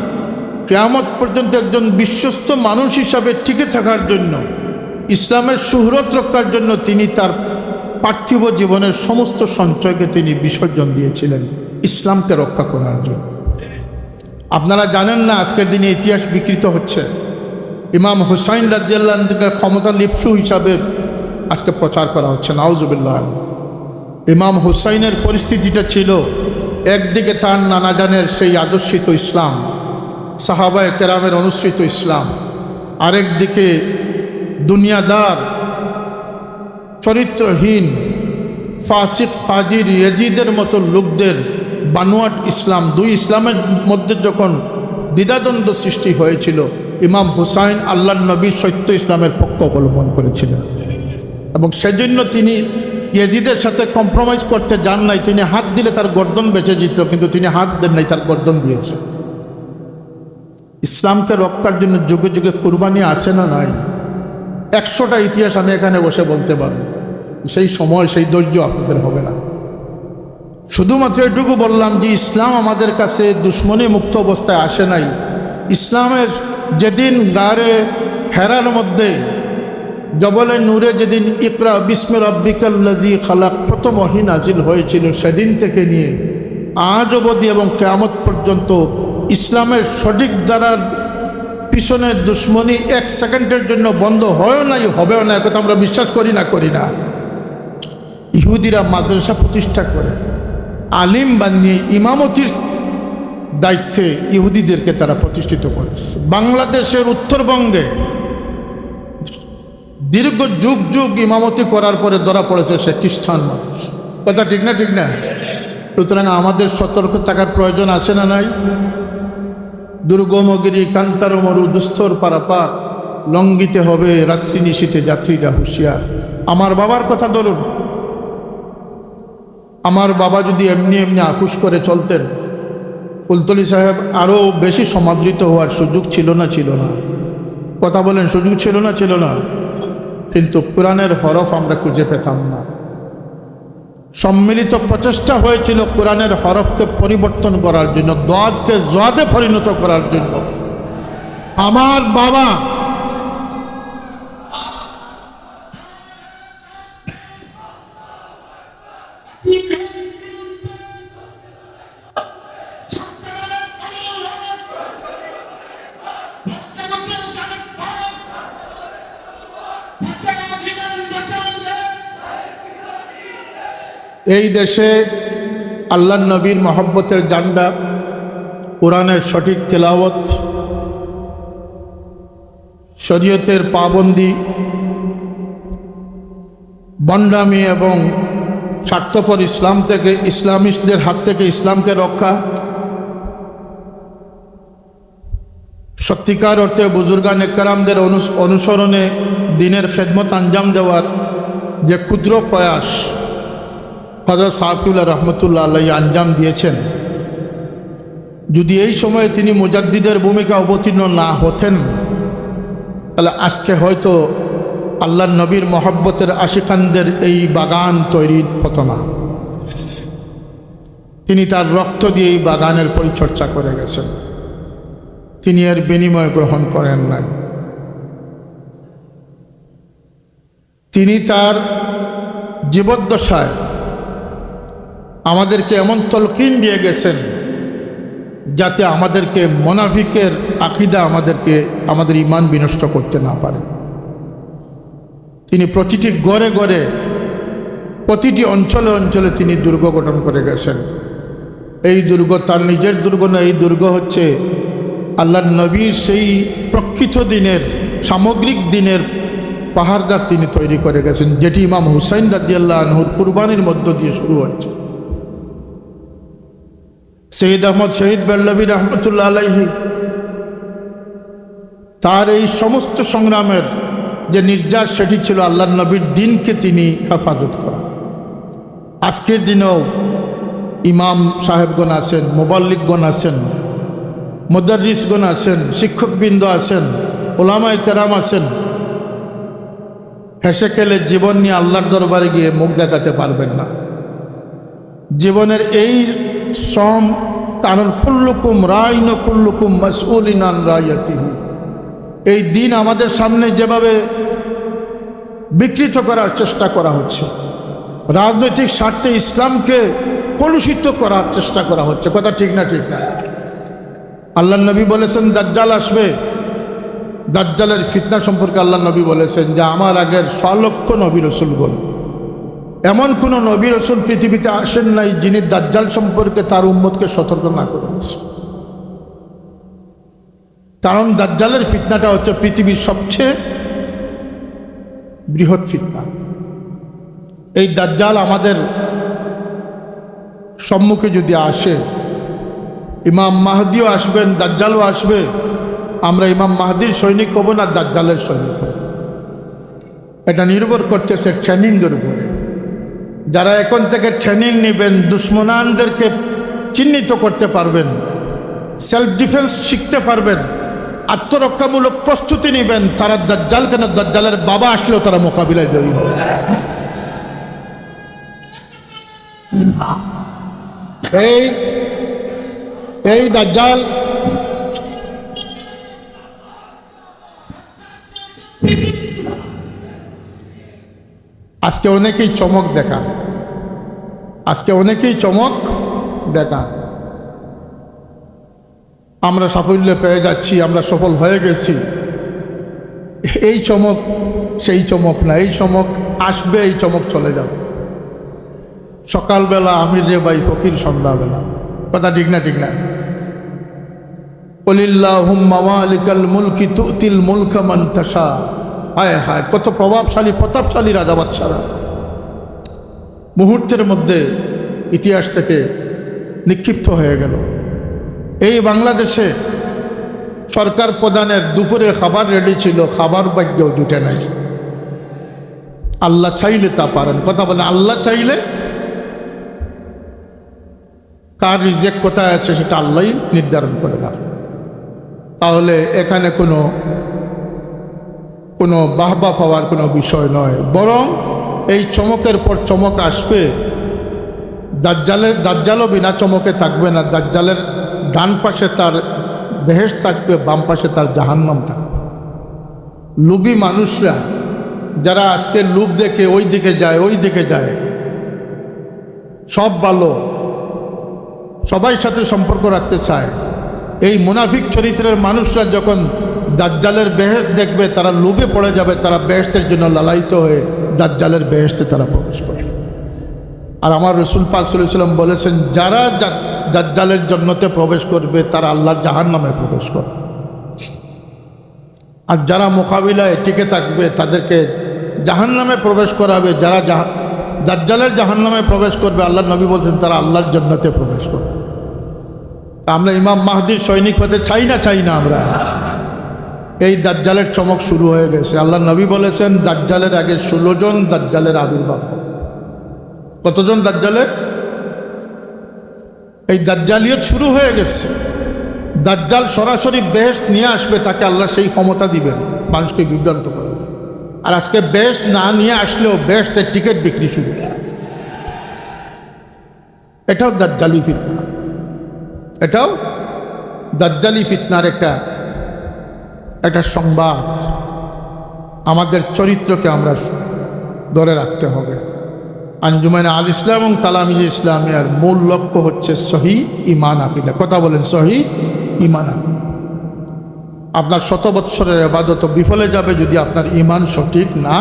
কিয়ামত পর্যন্ত একজন বিশ্বস্ত মানুষ হিসাবে টিকে থাকার জন্য, ইসলামের সুহরত রক্ষার জন্য তিনি তার পার্থিব জীবনের সমস্ত সঞ্চয়কে তিনি বিসর্জন দিয়েছিলেন ইসলামকে রক্ষা করার জন্য। আপনারা জানেন না, আজকের দিনে ইতিহাস বিকৃত হচ্ছে। ইমাম হুসাইন রাদিয়াল্লাহু আনহুকে ক্ষমতা লিপ্সু হিসাবে আজকে প্রচার করা হচ্ছে, নাউজুবিল্লাহ। ইমাম হুসাইনের পরিস্থিতিটা ছিল, একদিকে তার নানাজানের সেই আদর্শিত ইসলাম, সাহাবায়ে কেরামের অনুসৃত ইসলাম, আরেকদিকে দুনিয়াদার, চরিত্রহীন, ফাসিক ফাজির ইয়াজিদের মতো লোকদের বানোয়াট ইসলাম। দুই ইসলামের মধ্যে যখন দ্বিধাদ্বন্দ্ব সৃষ্টি হয়েছিল, ইমাম হুসাইন আল্লাহর নবীর সত্য ইসলামের পক্ষ অবলম্বন করেছিলেন, এবং সেজন্য তিনি ইয়াজিদের সাথে কম্প্রোমাইজ করতে যান নাই। তিনি হাত দিলে তার গর্দন বেঁচে যেত, কিন্তু তিনি হাত দেন নাই, তার গর্দন দিয়েছে। ইসলামকে রক্ষার জন্য যুগে যুগে কুরবানি আসে না নাই? 100টা ইতিহাস আমি এখানে বসে বলতে পারবো, সেই সময় সেই ধৈর্য আপনাদের হবে না। শুধুমাত্র এটুকু বললাম যে ইসলাম আমাদের কাছে দুশ্মনী মুক্ত অবস্থায় আসে নাই। ইসলামের যেদিন গারে হেরার মধ্যে জবলে নূরে যেদিন ইকরা বিস্মি রাব্বিকাল্লাযী খালাক প্রথম ওহী নাজিল হয়েছিল, সেদিন থেকে নিয়ে আজ অবধি এবং কিয়ামত পর্যন্ত ইসলামের সঠিক দ্বারার পিছনে দুশ্মনী 1 সেকেন্ডের জন্য বন্ধ হয় নাই, হবেও না। কথা আমরা বিশ্বাস করি না। ইহুদিরা মাদ্রাসা প্রতিষ্ঠা করে আলিম বানিয়ে ইমামতির দায়িত্বে ইহুদিদেরকে তারা প্রতিষ্ঠিত করেছে। বাংলাদেশের উত্তরবঙ্গে দীর্ঘ যুগ ইমামতি করার পরে ধরা পড়েছে সে খ্রিস্টান মানুষ। কথা ঠিক না? সুতরাং আমাদের সতর্ক থাকার প্রয়োজন আছে না নাই? দুর্গমগিরি কান্তার মরু দুস্তর পারাপার লঙ্ঘিতে হবে রাত্রি নিশীথে যাত্রীরা হুঁশিয়ার। আমার বাবার কথা ধরুন। আমার বাবা যদি এমনি আকুশ করে চলতেন, ফুলতলি সাহেব আরও বেশি সমাদৃত হওয়ার সুযোগ ছিল না? কথা বলেন, সুযোগ ছিল না? কিন্তু কোরআনের হরফ আমরা খুঁজে পেতাম না। সম্মিলিত প্রচেষ্টা হয়েছিল কোরআনের হরফকে পরিবর্তন করার জন্য, দাদকে জাদে পরিণত করার জন্য। আমার বাবা এই দেশে আল্লাহর নবীর মহব্বতের জান্ডা, কোরআনের সঠিক তেলাওয়াত, শরীয়তের পাবন্দি, বন্ডামি এবং স্বার্থপর ইসলাম থেকে, ইসলামিস্টদের হাত থেকে ইসলামকে রক্ষা, সত্যিকার অর্থে বুজুর্গান একরামদের অনুসরণে দিনের খেদমত আঞ্জাম দেওয়ার যে ক্ষুদ্র প্রয়াস হযরত সাফিউল্লাহ রহমতুল্লাহ আলাইহি আঞ্জাম দিয়েছেন, যদি এই সময়ে তিনি মুজাদ্দিদের ভূমিকা অবতীর্ণ না হতেন তাহলে আজকে হয়তো আল্লাহর নবীর মহব্বতের আশিকানদের এই বাগান তৈরি হতো না। তিনি তার রক্ত দিয়ে এই বাগানের পরিচর্যা করে গেছেন, তিনি এর বিনিময় গ্রহণ করেন নাই। তিনি তার জীবদ্দশায় আমাদেরকে এমন তলকিন দিয়ে গেছেন যাতে আমাদেরকে মুনাফিকের আকীদা আমাদের ঈমান বিনষ্ট করতে না পারে। তিনি প্রতিটি ঘরে ঘরে, প্রতিটি অঞ্চলে অঞ্চলে তিনি দুর্গ গঠন করে গেছেন। এই দুর্গ তার নিজের দুর্গ না, এই দুর্গ হচ্ছে আল্লাহর নবীর সেই প্রকৃত দিনের, সামগ্রিক দিনের পাহাড়গার তিনি তৈরি করে গেছেন, যেটি ইমাম হুসাইন রাদিয়াল্লাহু আনহুর কুরবানির মধ্য দিয়ে শুরু হচ্ছে। শহীদ আহমদ শহীদ বেল্লভী রহমতুল্লাহ আলাইহি তার এই সমস্ত সংগ্রামের যে নির্যাস, সেটি ছিল আল্লাহর নবীর দিনকে তিনি হেফাজত করা। আজকের দিনেও ইমাম সাহেবগণ আছেন, মুবাল্লিগগণ আছেন, মুদাররিসগণ আছেন, শিক্ষকবৃন্দ আছেন, উলামায়ে কেরাম আছেন, হেসে খেলে জীবন নিয়ে আল্লাহর দরবারে গিয়ে মুখ দেখাতে পারবেন না। জীবনের এই শ্রম, কারণ কুল্লুকুম রাইন কুল্লুকুম মাসউলিন আন রাইয়াতিহি, এই দিন আমাদের সামনে যেভাবে বিকৃত করার চেষ্টা করা হচ্ছে, রাজনৈতিক স্বার্থে ইসলামকে কলুষিত করার চেষ্টা করা হচ্ছে, কথা ঠিক না? ঠিক না? আল্লাহর নবী বলেছেন দাজ্জাল আসবে। দাজ্জালের ফিতনা সম্পর্কে আল্লাহর নবী বলেছেন যে আমার আগের 100 লক্ষ নবী রাসূলগণ, এমন কোন নবী রাসূল পৃথিবীতে আসেন নাই যিনি দাজ্জাল সম্পর্কে তার উম্মতকে সতর্ক না করেছেন। কারণ দাজ্জালের ফিতনাটা হচ্ছে পৃথিবীর সবচেয়ে বৃহৎ ফিতনা। এই দাজ্জাল আমাদের সম্মুখে যদি আসে, ইমাম মাহদিও আসবেন, দাজ্জালও আসবে, আমরা ইমাম মাহদির সৈনিক হব না দাজ্জালের সৈনিক হব, এটা নির্ভর করতেছে ট্রেনিংয়ের উপরে। যারা এখন থেকে ট্রেনিং নেবেন, দুশ্মনানদেরকে চিহ্নিত করতে পারবেন, সেলফ ডিফেন্স শিখতে পারবেন, আত্মরক্ষামূলক প্রস্তুতি নেবেন, তারা দাজ্জাল কেন, দাজ্জালের বাবা আসলেও তারা মোকাবিলায় জয়ী হবে। এই দাজ্জাল আজকে অনেকেই চমক দেখান, আমরা সাফল্য পেয়ে যাচ্ছি, আমরা সফল হয়ে গেছি। এই চমক সেই চমক না, এই চমক আসবে, এই চমক চলে যাবে। সকালবেলা আমির রে ভাই ফকির, সন্ধ্যাবেলা, কথা ঠিক না? ঠিক না? কুলিল্লাহুম্মা মালিকাল মুলকি তুতিল মুলকা মান তাশা। হায় হায়, কত প্রভাবশালী, প্রতাপশালী রাজা বাদশারা মুহূর্তের মধ্যে ইতিহাস থেকে নিক্ষিপ্ত হয়ে গেল। এই বাংলাদেশে সরকার প্রধানের দুপুরে খাবার রেডি ছিল, খাবার ভাগ্যেও জুটে নাই। আল্লাহ চাইলে তা পারেন, কথা বলেন, আল্লাহ চাইলে। কার রিজেক কোথায় আছে সেটা আল্লাহই নির্ধারণ করে না। তাহলে এখানে কোনো বাহবা পাওয়ার কোনো বিষয় নয়, বরং এই চমকের পর চমক আসবে। দাজ্জালও বিনা চমকে থাকবে না। দাজ্জালের ডান পাশে তার বেহেশত থাকবে, বাম পাশে তার জাহান্নাম থাকবে। লোভী মানুষরা যারা আজকে লোভ দেখে ওই দিকে যায়, সব ভালো, সবাই সাথে সম্পর্ক রাখতে চায়, এই মুনাফিক চরিত্রের মানুষরা যখন দাজ্জালের বেহেশত দেখবে, তারা লোভে পড়ে যাবে, তারা বেহেশতের জন্য লালায়িত হয়ে দাজ্জালের বেহেশতে তারা প্রবেশ করে। আর আমার রসুল পাক সাল্লাল্লাহু আলাইহি ওয়াসাল্লাম বলেছেন, যারা দাজ্জালের জান্নাতে প্রবেশ করবে তারা আল্লাহর জাহান্নামে প্রবেশ করবে, আর যারা মোকাবিলায় টিকে থাকবে তাদেরকে জাহান্নামে প্রবেশ করাবে। যারা দাজ্জালের জাহান্নামে প্রবেশ করবে, আল্লাহর নবী বলছেন তারা আল্লাহর জান্নাতে প্রবেশ করবে। আমরা ইমাম মাহদির সৈনিক হতে চাই না আমরা? এই দাজ্জালের চমক শুরু হয়ে গেছে। আল্লাহর নবী বলেছেন দাজ্জালের আগে 16 জন দাজ্জালের আবির্ভাব। কতজন দাজ্জালের? এই দাজ্জালিয়ত শুরু হয়ে গেছে। দাজ্জাল সরাসরি বেহেশত নিয়ে আসবে, তাকে আল্লাহ সেই ক্ষমতা দিবেন মানুষকে বিভ্রান্ত করবে। আর আজকে বেহেশত না নিয়ে আসলেও বেহেশতের টিকিট বিক্রি শুরু। এটাও দাজ্জালি ফিতনা, এটাও দাজ্জালি ফিতনার একটা সংবাদ। আমাদের চরিত্রকে আমরা ধরে রাখতে হবে। আঞ্জুমানে আল ইসলাম এবং তালামিজ ইসলামের মূল লক্ষ্য হচ্ছে সহি ঈমান আকীদা। কথা বলেন, সহি ঈমান আকীদা। আপনার 100 বৎসরের ইবাদত বিফলে যাবে যদি আপনার ঈমান সঠিক না।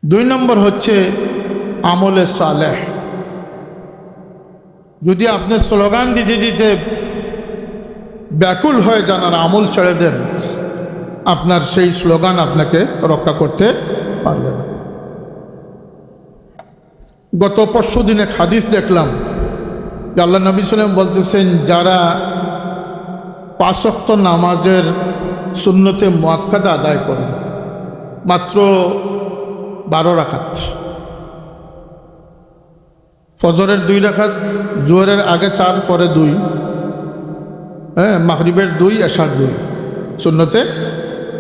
2 নম্বর হচ্ছে আমলে সালেহ। যদি আপনি স্লোগান দিতে দিতে ব্যাকুল হয়ে যান আর আমল ছেড়ে দেন, আপনার সেই স্লোগান আপনাকে রক্ষা করতে পারবে না। গত পরশু দিন এক হাদিস দেখলাম যে আল্লাহ নবী সাল্লাম বলতেছেন, যারা 5 ওয়াক্ত নামাজের সুন্নতে মুআক্কাদা আদায় করবে, মাত্র 12 রাকাত, ফজরের 2 রাকাত, জোহরের আগে 4 পরে 2, মাগরিবের 2, এশার 2, সুন্নতে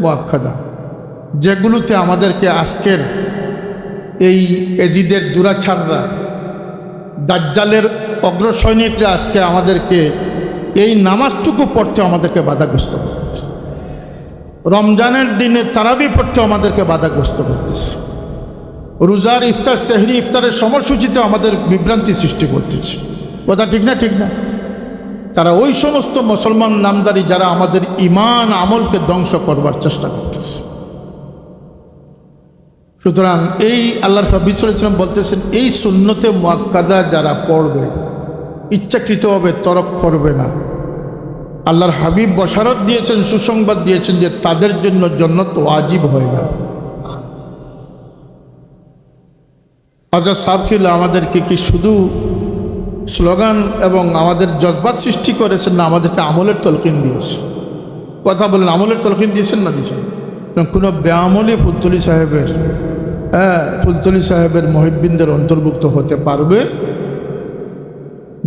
মুআক্কাদা, যেগুলোতে আমাদেরকে আজকের এই এজিদের দুরাচাররা, দাজ্জালের অগ্রসৈনিকরা আজকে আমাদেরকে এই নামাজটুকু পড়তে আমাদেরকে বাধাগ্রস্ত করতেছে। রমজানের দিনে তারাবি পড়তে আমাদেরকে বাধাগ্রস্ত করতেছে। রোজার ইফতার, সেহরি ইফতারের সময়সূচিতে আমাদের বিভ্রান্তি সৃষ্টি করতেছে। কথা ঠিক না? ঠিক না? তারা ওই সমস্ত মুসলমান নামদারি যারা আমাদের ঈমান আমলকে ধ্বংস করবার চেষ্টা করতেছে। সুতরাং এই আল্লাহর নবী সাল্লাল্লাহু আলাইহি ওয়াসাল্লাম বলতেছেন, এই সুন্নতে মুআক্কাদা যারা পড়বে, ইচ্ছাকৃতভাবে তরক করবে না, আল্লাহর হাবিব বশারত দিয়েছেন, সুসংবাদ দিয়েছেন যে তাদের জন্য জান্নাত ওয়াজিব হয়ে যাবে। হযরত সাবখিল আমাদেরকে কি শুধু স্লোগান এবং আমাদের জজবাত সৃষ্টি করেছেন, না আমাদেরকে আমলের তলকিন দিয়েছে? কথা বলেন, আমলের তলকিন দিয়েছেন না দিয়েছেন? কোনো বেআমলি ফুলতলি সাহেবের মুহিব্বিনদের অন্তর্ভুক্ত হতে পারবে।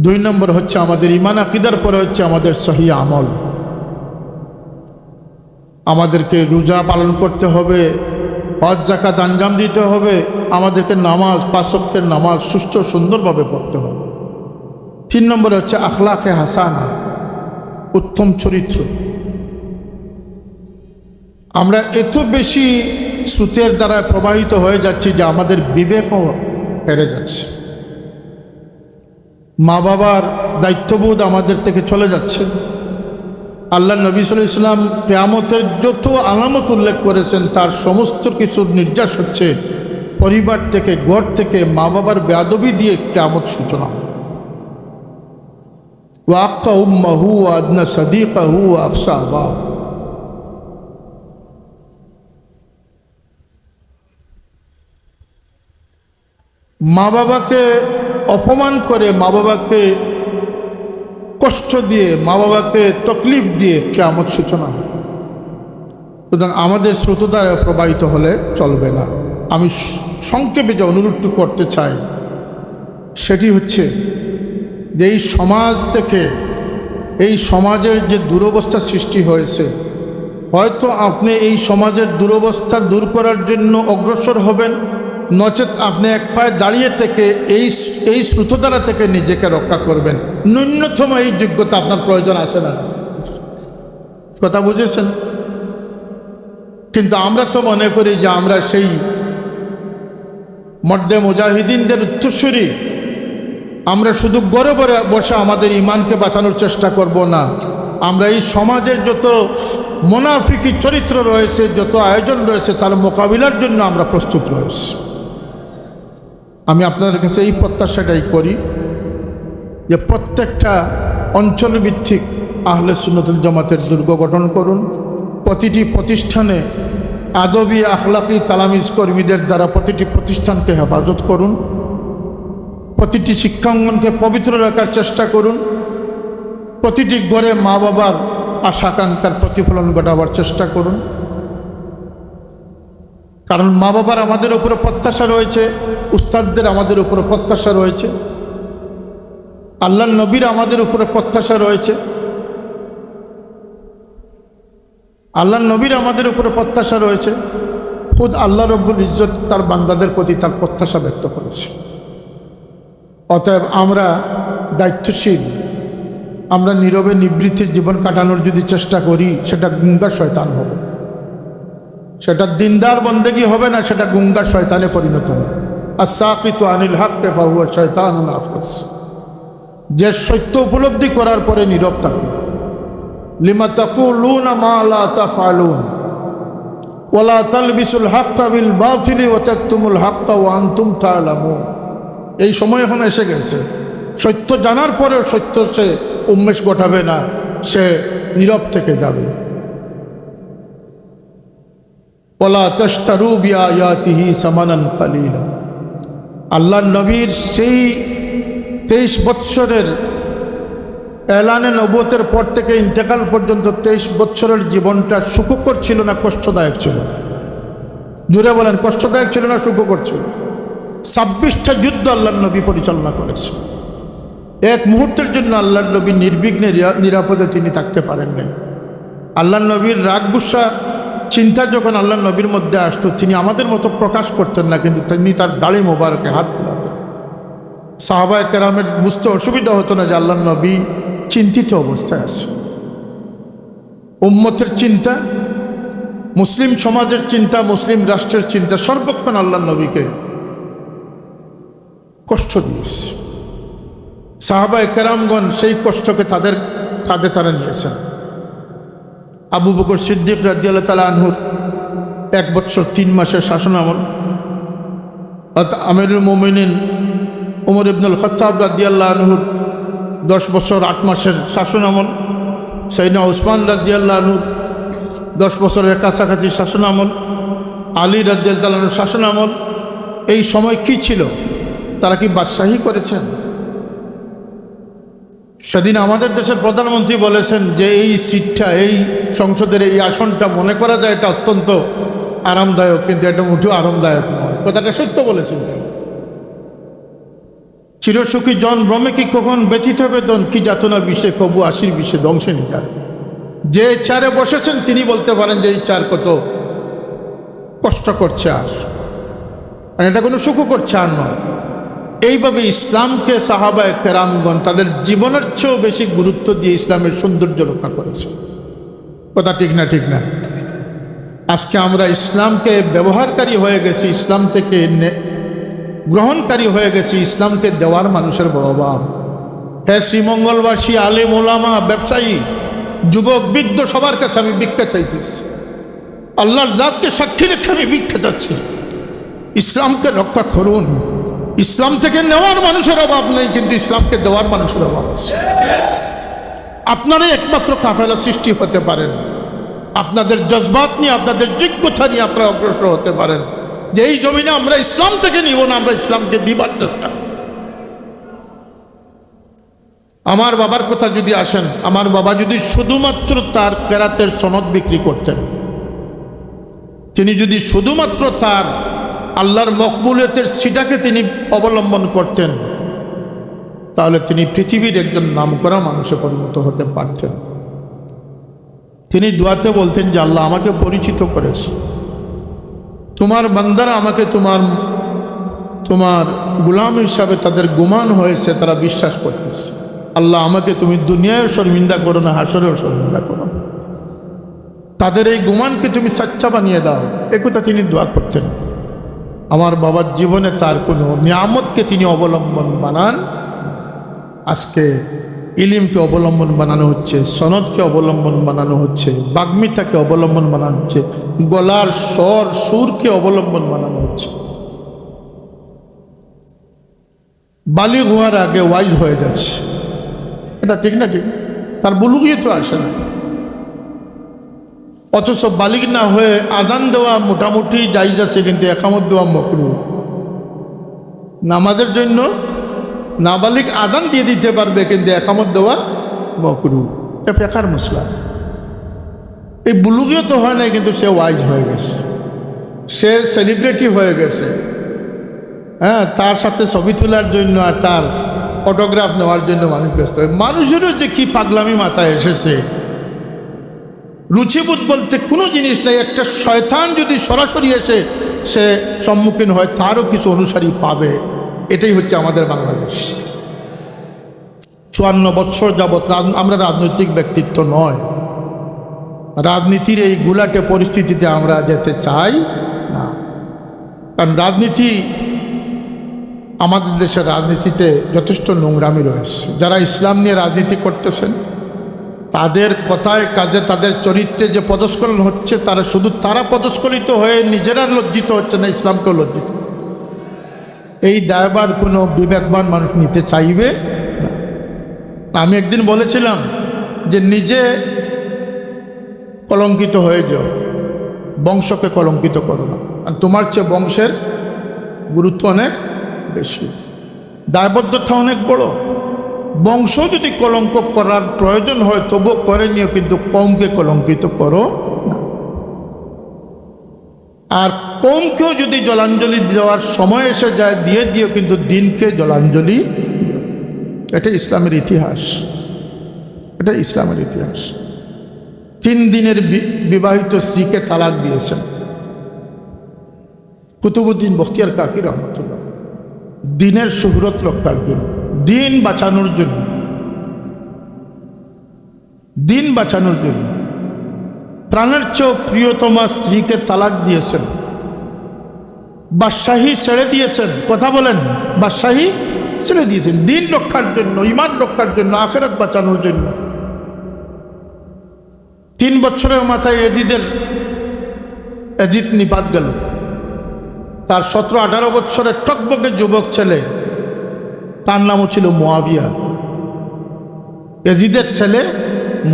2 নম্বর হচ্ছে আমাদের ঈমান আকীদার পরে হচ্ছে আমাদের সহি আমল। আমাদেরকে রোজা পালন করতে হবে, হজ যাকাত আঞ্জাম দিতে হবে, আমাদেরকে নামাজ 5 ওয়াক্তের নামাজ সুষ্ঠু সুন্দরভাবে পড়তে হবে। 3 নম্বরে হচ্ছে আখলাকে হাসানা, উত্তম চরিত্র। আমরা এত বেশি স্রোতের দ্বারা প্রবাহিত হয়ে যাচ্ছি যে আমাদের বিবেকও হেরে যাচ্ছে। মা বাবার দায়িত্ববোধ আমাদের থেকে চলে যাচ্ছে। আল্লাহ নবী সাল্লাল্লাহু আলাইহি ওয়াসাল্লাম কিয়ামতের যত আলামত উল্লেখ করেছেন তার সমস্ত কিছুর নির্যাস হচ্ছে পরিবার থেকে, ঘর থেকে মা বাবার বেয়াদবি দিয়ে কিয়ামত সূচনা। ওয়াক্কা উম্মাহু ওয়া আদনা সাদিকাহু ওয়া আফসা আবাহু। মা বাবাকে অপমান করে, মা বাবাকে কষ্ট দিয়ে, মা বাবাকে তকলিফ দিয়ে কিয়ামত সূচনা। সুতরাং আমাদের স্রোতধারা প্রবাহিত হলে চলবে না। আমি সংক্ষেপে যে অনুরোধটি করতে চাই সেটি হচ্ছে যে এই সমাজ থেকে, এই সমাজের যে দুরবস্থা সৃষ্টি হয়েছে, হয়তো আপনি এই সমাজের দুরবস্থা দূর করার জন্য অগ্রসর হবেন, নচেত আপনি এক পায়ে দাঁড়িয়ে থেকে এই স্রোতধারা থেকে নিজেকে রক্ষা করবেন। ন্যূনতম এই যোগ্যতা আপনার প্রয়োজন আছে না? কথা বুঝেছেন? কিন্তু আমরা তো মনে করি যে আমরা সেই মর্দে মুজাহিদিনদের উত্তরসূরি। আমরা শুধু ঘরে ঘরে বসে আমাদের ঈমানকে বাঁচানোর চেষ্টা করব না, আমরা এই সমাজের যত মুনাফিকি চরিত্র রয়েছে, যত আয়োজন রয়েছে, তার মোকাবিলার জন্য আমরা প্রস্তুত রয়েছি। আমি আপনাদের কাছে এই প্রত্যাশাটাই করি যে প্রত্যেকটা অঞ্চলভিত্তিক আহলে সুন্নাতুল জামাতের দুর্গ গঠন করুন। প্রতিটি প্রতিষ্ঠানে আদবি আখলাকি তালামিজ কর্মীদের দ্বারা প্রতিটি প্রতিষ্ঠানকে হেফাজত করুন। প্রতিটি শিক্ষাঙ্গনকে পবিত্র রাখার চেষ্টা করুন। প্রতিটি ঘরে মা বাবার আশাকাঙ্ক্ষার প্রতিফলন ঘটাবার চেষ্টা করুন। কারণ মা বাবার আমাদের উপরে প্রত্যাশা রয়েছে, উস্তাদদের আমাদের উপরে প্রত্যাশা রয়েছে, আল্লাহর নবীর আমাদের উপরে প্রত্যাশা রয়েছে, আল্লাহর নবীর আমাদের উপরে প্রত্যাশা রয়েছে। খুদ আল্লাহ রব্বুল ইজ্জত তার বান্দাদের প্রতি তার প্রত্যাশা ব্যক্ত করেছে। অতএব আমরা দায়িত্বশীল, আমরা নীরবে নিবৃত্তি জীবন কাটানোর যদি চেষ্টা করি, সেটা গুঙ্গা শয়তান হবে, সেটা দিনদার বন্দেগী হবে না, সেটা গুঙ্গা শয়তানে পরিণত হবে। আস-সাকিতু আনিল হাক্কি ফাহুয়া শায়তানুন আখরাস। যে সত্য উপলব্ধি করার পরে নীরব থাকবে। লিমা তাকুলুনা মা লা তাফআলুন ওয়ালা তালবিসুল হাক্কা বিল বাতিলি ওয়া তাকতুমুল হাক্কা ওয়া আনতুম তা'লামুন। এই সময় এখন এসে গেছে, সত্য জানার পরেও সত্য সে উন্মেষ ঘটাবে না, সে নীরব থেকে যাবে। ওয়ালা তাশতারু বিআয়াতিহি সামানান কালীলা। আল্লাহর নবীর সেই 23 বৎসরের এলানে নবুয়তের পর থেকে ইন্তেকাল পর্যন্ত 23 বৎসরের জীবনটা সুখকর ছিল না কষ্টদায়ক ছিল? জুড়ে বলেন, কষ্টদায়ক ছিল না সুখকর ছিল? 26টা যুদ্ধ আল্লাহর নবী পরিচালনা করেছে। এক মুহূর্তের জন্য আল্লাহর নবী নির্বিঘ্নে নিরাপদে তিনি থাকতে পারেননি। আল্লাহর নবীর রাগ গুসা চিন্তা যখন আল্লাহর নবীর মধ্যে আসতো, তিনি আমাদের মতো প্রকাশ করতেন না, কিন্তু তিনি তার দাড়ি মোবারকে হাত বুলাতেন। সাহাবায়ে কেরামের বুঝতে অসুবিধা হতো না যে আল্লাহর নবী চিন্তিত অবস্থায় আছে। উম্মতের চিন্তা, মুসলিম সমাজের চিন্তা, মুসলিম রাষ্ট্রের চিন্তা সর্বক্ষণ আল্লাহর নবীকে কষ্ট দিয়েছে। সাহাবায়ে কেরামগণ সেই কষ্টকে তাদের কাঁধে তারা নিয়েছেন। আবু বকর সিদ্দিক রাদিয়াল্লাহু তাআলা আনহুর 1 বছর 3 মাসের শাসনামল, আমিরুল মুমিনিন ওমর ইবনুল খাত্তাব রাদিয়াল্লাহু আনহুর 10 বছর 8 মাসের শাসনামল, সাইয়েদনা ওসমান রাদিয়াল্লাহু আনহুর 10 বছরের কাছাকাছি শাসনামল, আলী রাদিয়াল্লাহু আনহুর শাসনামল। এই সময় কি ছিল? তারা কি বাদশাহী করেছেন? সেদিন আমাদের দেশের প্রধানমন্ত্রী বলেছেন যে এই সিটটা, এই সংসদের এই আসনটা মনে করা যায় এটা অত্যন্ত আরামদায়ক, কিন্তু এটা মোটেও আরামদায়ক নয়। কথাটা সত্য বলেছেন। চিরসুখী জন ভ্রমে কি কখন ব্যথিত বেদন, কি যাতনা বিষে কবু আশির বিষে ধ্বংসে নিকার। যে চেয়ারে বসেছেন তিনি বলতে পারেন যে এই চেয়ার কত কষ্ট করছে, আর এটা কোনো সুখ করছে আর নয়। এইভাবে ইসলামকে সাহাবায়ে কেরামগণ তাদের জীবনের চেয়েও বেশি গুরুত্ব দিয়ে ইসলামের সৌন্দর্য রক্ষা করেছে। কথা ঠিক না? ঠিক না? আজকে আমরা ইসলামকে ব্যবহারকারী হয়ে গেছি, ইসলাম থেকে গ্রহণকারী হয়ে গেছি, ইসলামকে দেওয়ার মানুষের বড় অভাব। হ্যাঁ, শ্রীমঙ্গলবাসী, আলেম ওলামা, ব্যবসায়ী, যুবক বৃদ্ধ সবার কাছে আমি ভিক্ষা চাইতেছি। আল্লাহর জাতকে সাক্ষী রেখে আমি ভিক্ষা চাচ্ছি, ইসলামকে রক্ষা করুন। ইসলাম থেকে নেওয়ার মানুষের অভাব নেই, কিন্তু ইসলামকে দেওয়ার মানুষের অভাব আছে। আপনারাই একমাত্র কাফেলা সৃষ্টি হতে পারেন। আপনাদের জজবাত নিয়ে, আপনাদের যোগ্যতা নিয়ে আপনারা অগ্রসর হতে পারেন যে এই জমিনে আমরা ইসলাম থেকে নিব না, আমরা ইসলামকে দিবার চেষ্টা। আমার বাবার কথা যদি আসেন, আমার বাবা যদি শুধুমাত্র তার কেরাতের সনদ বিক্রি করতেন, তিনি যদি শুধুমাত্র তার আল্লাহর মকবুলিয়তের সিটাকে তিনি অবলম্বন করতেন, তাহলে তিনি পৃথিবীর একজন নামকরা মানুষে পরিণত হতে পারতেন। তিনি দোয়াতে বলতেন যে আল্লাহ আমাকে পরিচিত করেছে, তোমার বান্দারা আমাকে তোমার গোলাম হিসাবে তাদের গুমান হয়েছে, তারা বিশ্বাস করতেছে। আল্লাহ আমাকে তুমি দুনিয়ায়ও শর্মিন্দা করো না, হাসরেও শর্মিন্দা করো, তাদের এই গুমানকে তুমি সাচ্চা বানিয়ে দাও। একথা তিনি দোয়া করতেন। আমার বাবার জীবনে তার কোনো নিয়ামতকে তিনি অবলম্বন বানান। আজকে ইলিমকে অবলম্বন বানানো হচ্ছে, সনদকে অবলম্বন বানানো হচ্ছে, বাগ্মিতাকে অবলম্বন বানানো হচ্ছে, গলার স্বর সুরকে অবলম্বন বানানো হচ্ছে। বালিগ হওয়ার আগে ওয়াইজ হয়ে যাচ্ছে, এটা ঠিক না? ঠিক, তার বুলুগিয়ে তো আসে না। অথচ বালিগ না হয়ে আজান দেওয়া মোটামুটি জায়েজ আছে, কিন্তু একামত দেওয়া মাকরুহ। নামাজের জন্য নাবালিগ আজান দিয়ে দিতে পারবে, কিন্তু একামত দেওয়া মাকরুহ। এটা ফিকহের মাসলা। এই বুলুগিও তো হয় নাই, কিন্তু সে ওয়াইজ হয়ে গেছে, সে সেলিব্রিটি হয়ে গেছে। হ্যাঁ, তার সাথে ছবি তোলার জন্য আর তার ফটোগ্রাফ নেওয়ার জন্য মানুষ ব্যস্ত হয়। মানুষেরও যে কি পাগলামি মাথায় এসেছে, রুচিবোধ বলতে কোনো জিনিস নেই। একটা শয়তান যদি সরাসরি এসে সে সম্মুখীন হয়, তারও কিছু অনুসারী পাবে। এটাই হচ্ছে আমাদের বাংলাদেশ। 54 বছর যাবৎ আমরা রাজনৈতিক ব্যক্তিত্ব নয়, রাজনীতির এই গুলাটে পরিস্থিতিতে আমরা যেতে চাই না। কারণ রাজনীতি, আমাদের দেশের রাজনীতিতে যথেষ্ট নোংরামি রয়েছে। যারা ইসলাম নিয়ে রাজনীতি করতেছেন, তাদের কথায় কাজে তাদের চরিত্রে যে পদস্খলন হচ্ছে, তারা পদস্খলিত হয়ে নিজেরা লজ্জিত হচ্ছে না, ইসলামকেও লজ্জিত। এই দায়ভার কোনো বিবেকবান মানুষ নিতে চাইবে না। আমি একদিন বলেছিলাম যে নিজে কলঙ্কিত হয়ে যাও, বংশকে কলঙ্কিত করো না। আর তোমার চেয়ে বংশের গুরুত্ব অনেক বেশি, দায়বদ্ধতা অনেক বড়। বংশ যদি কলঙ্ক করার প্রয়োজন হয় তবু করে নিও, কিন্তু কওমকে কলঙ্কিত করো না। আর কওমকেও যদি জলাঞ্জলি দেওয়ার সময় এসে যায় দিয়ে দিও, কিন্তু দিনকে জলাঞ্জলি দিও। এটা ইসলামের ইতিহাস, এটা ইসলামের ইতিহাস। 3 দিনের বিবাহিত স্ত্রীকে তালাক দিয়েছেন কুতুবউদ্দিন বখতিয়ার কাকি রহমতুল্লাহ, দিনের শুহরত রক্ষার জন্য, দিন বাঁচানোর জন্য, দিন বাঁচানোর জন্য প্রাণের চেয়েও প্রিয়তমা স্ত্রীকে তালাক দিয়েছেন। বাদশাহী ছেড়ে দিয়েছেন, কথা বলেন, বাদশাহী ছেড়ে দিয়েছেন দিন রক্ষার জন্য, ঈমান রক্ষার জন্য, আখিরাত বাঁচানোর জন্য। 3 বছরের মাথায় এজিদ নিপাত গেল। তার 17-18 বছরের টকবকে যুবক ছেলে, তার নামও ছিল মুয়াবিয়া। এজিদের ছেলে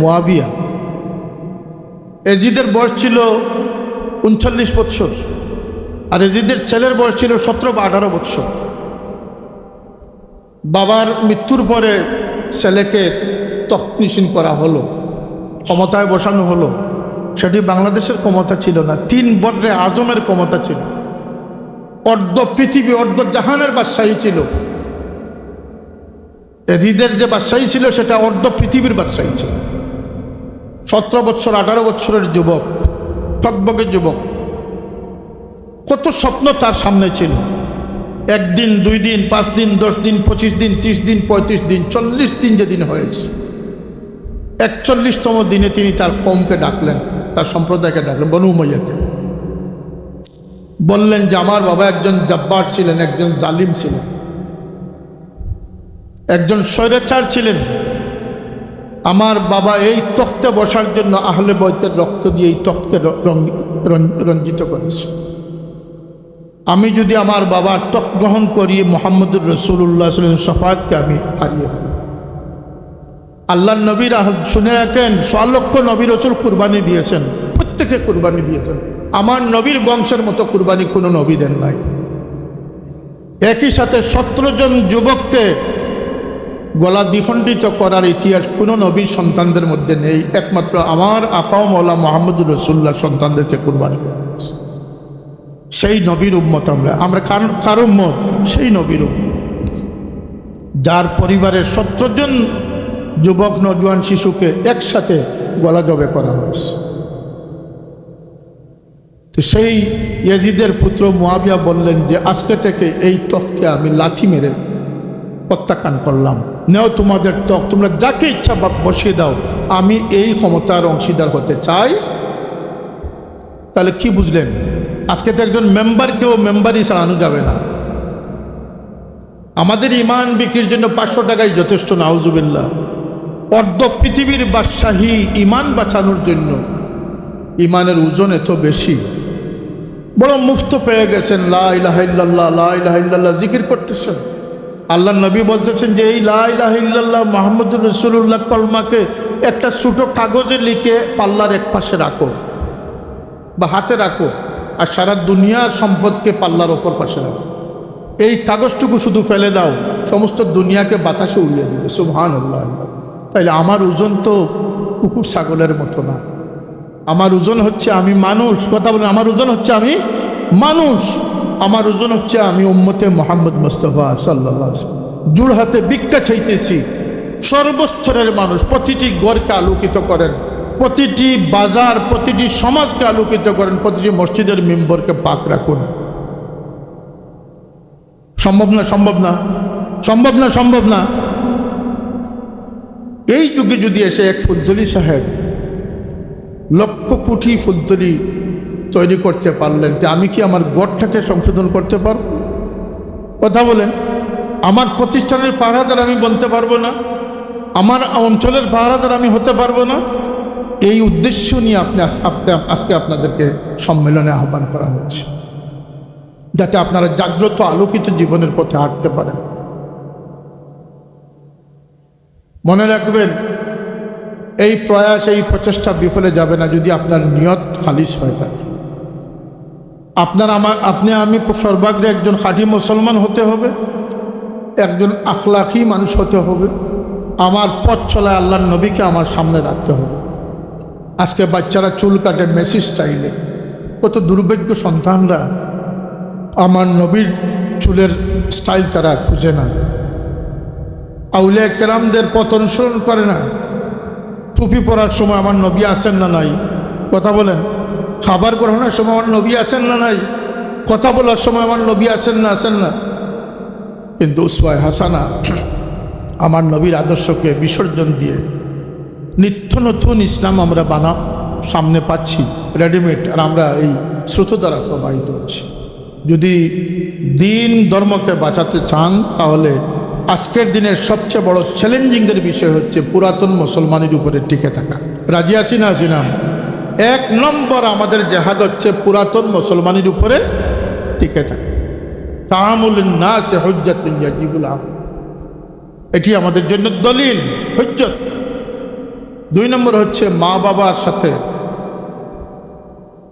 মুয়াবিয়া। এজিদের বয়স ছিল 39 বছর, আর এজিদের ছেলের বয়স ছিল 17 বা 18 বছর। বাবার মৃত্যুর পরে ছেলেকে তখনিসীন করা হলো, ক্ষমতায় বসানো হলো। সেটি বাংলাদেশের ক্ষমতা ছিল না, 3 বর্রে আজমের ক্ষমতা ছিল। অর্ধ পৃথিবী, অর্ধ জাহানের বাদশাহী ছিল। এজিদের যে বাদশাহী ছিল সেটা অর্ধ পৃথিবীর বাদশাহী ছিল। 17 বছর 18 বছরের যুবক, টকবকে যুবক, কত স্বপ্ন তার সামনে ছিল। 1 দিন, 2 দিন, 5 দিন, 10 দিন, 25 দিন, 30 দিন, 35 দিন, 40 দিন যেদিন হয়েছে, 41তম দিনে তিনি তার কওমকে ডাকলেন, তার সম্প্রদায়কে ডাকলেন, বনু উমাইয়াকে। বললেন যে আমার বাবা একজন জব্বার ছিলেন, একজন জালিম ছিলেন, একজন স্বৈরাচার ছিলেন। আমার বাবা এই তখ্তে বসার জন্য আহলে বয়তের রক্ত দিয়ে এই তখ্তে রঞ্জিত করেছে। আমি যদি আমার বাবার তখ্ত গ্রহণ করি, মুহাম্মদুর রাসূলুল্লাহ সাল্লাল্লাহু আলাইহি ওয়াসাল্লাম শাফাআতকে আমি হারিয়ে ফেলব। আল্লাহর নবীর শুনে রাখেন, 100 লক্ষ নবী রাসূল কুরবানি দিয়েছেন, প্রত্যেকে কুরবানি দিয়েছেন। আমার নবীর বংশের মতো কুরবানি কোনো নবী দেন নাই। একই সাথে 17 জন যুবককে গলা দ্বিখণ্ডিত করার ইতিহাস কোনো নবীর সন্তানদের মধ্যে নেই। একমাত্র আমার আকা ও মওলা মুহাম্মদুর রাসূলুল্লাহ সন্তানদেরকে কুরবানি করেছে। সেই নবীর উম্মত আমরা কার উম্মত? সেই নবীর উম্মত, যার পরিবারের 17 জন যুবক নজওয়ান শিশুকে একসাথে গলা জবে করা হয়েছে। তো সেই ইয়াজিদের পুত্র মুয়াবিয়া বললেন যে আজকে থেকে এই তখ্তকে আমি লাথি মেরে প্রত্যাখ্যান করলাম। নেও তোমাদের তখ্ত, তোমরা যাকে ইচ্ছা বসিয়ে দাও, আমি এই ক্ষমতার অংশীদার হতে চাই। তাহলে কি বুঝলেন? আজকে তো একজন মেম্বারকেও মেম্বারই চালানো যাবে না। আমাদের ইমান বিক্রির জন্য 500 টাকাই যথেষ্ট, নাউজুবিল্লাহ। অর্ধ পৃথিবীর বাদশাহী ইমান বাঁচানোর জন্য ইমানের ওজন এত বেশি, বড় মুফত পেয়ে গেছেন। লা ইলাহা ইল্লাল্লাহ, লা ইলাহা ইল্লাল্লাহ জিকির করতেছেন। আল্লাহ নবী বলতেছেন যে এই লা ইলাহা ইল্লাল্লাহ মুহাম্মদুর রাসূলুল্লাহ কলমাকে একটা ছোট কাগজে লিখে পাল্লার এক পাশে রাখো বা হাতে রাখো, আর সারা দুনিয়ার সম্পদকে পাল্লার ওপর পাশে রাখো। এই কাগজটুকু শুধু ফেলে দাও, সমস্ত দুনিয়াকে বাতাসে উড়িয়ে দিবে। সুবহানাল্লাহ। তাইলে আমার ওজন তো কুকুর ছাগলের মতো না। আমার ওজন হচ্ছে আমি মানুষ। কথা বলেন, আমার ওজন হচ্ছে আমি মানুষ। আমার ওজন হচ্ছে আমি উম্মতে মুহাম্মদ মুস্তাফা সাল্লাল্লাহু আলাইহি ওয়াসাল্লাম। জোড়হাতে ভিক্ষা চাইতেছি। সর্বস্তরের মানুষ, প্রতিটি ঘরকে আলোকিত করেন, প্রতিটি বাজার, প্রতিটি সমাজকে আলোকিত করেন, প্রতিটি মসজিদের মেম্বরকে পাক রাখুন। সম্ভব না? সম্ভব না? সম্ভব না? সম্ভব না? এই যুগে যদি এসে এক ফুলতলি সাহেব লক্ষ কোটি ফুলতলি তৈরি করতে পারলেন, যে আমি কি আমার গড়টাকে সংশোধন করতে পারব? কথা বলেন। আমার প্রতিষ্ঠানের পাহারাদার আমি বলতে পারবো না? আমার অঞ্চলের পাহারাদার আমি হতে পারবো না? এই উদ্দেশ্য নিয়ে আজকে আপনাদেরকে সম্মেলনে আহ্বান করা হচ্ছে, যাতে আপনারা জাগ্রত আলোকিত জীবনের পথে হাঁটতে পারেন। মনে রাখবেন, এই প্রয়াস, এই প্রচেষ্টা বিফলে যাবে না যদি আপনার নিয়ত খালিস হয়ে থাকে। আপনি আমি সর্বাগ্রে একজন খাঁটি মুসলমান হতে হবে, একজন আখলাকি মানুষ হতে হবে। আমার পথ চলায় আল্লাহর নবীকে আমার সামনে রাখতে হবে। আজকে বাচ্চারা চুল কাটে মেসি স্টাইলে। কত দুর্ভাগ্য সন্তানরা আমার নবীর চুলের স্টাইল তারা খুঁজে না। আউলিয়া কেরামদের পথ অনুসরণ করে না। টুপি পরার সময় আমার নবী আসেন না নাই? কথা বলেন। খাবার গ্রহণের সময় আমার নবী আসেন না নাই? কথা বলার সময় আমার নবী আসেন না? আসেন না? কিন্তু উসওয়ায়ে হাসানা, আমার নবীর আদর্শকে বিসর্জন দিয়ে নিত্য নতুন ইসলাম আমরা সামনে পাচ্ছি রেডিমেড, আর আমরা এই স্রোত দ্বারা প্রবাহিত হচ্ছি। যদি দিন ধর্মকে বাঁচাতে চান, তাহলে আজকের দিনের সবচেয়ে বড় চ্যালেঞ্জিংয়ের বিষয় হচ্ছে পুরাতন মুসলমানের উপরে টিকে থাকা। রাজি আছি না? আছি না? এক নম্বর আমাদের জেহাদ হচ্ছে পুরাতন মুসলমানের উপরে টিকে থাকা। তাআমুলুন নাস হুজ্জাতুন ইয়াজিবুল আমল, এটি আমাদের জন্য দলিল, হুজ্জত। দুই নম্বর হচ্ছে মা বাবার সাথে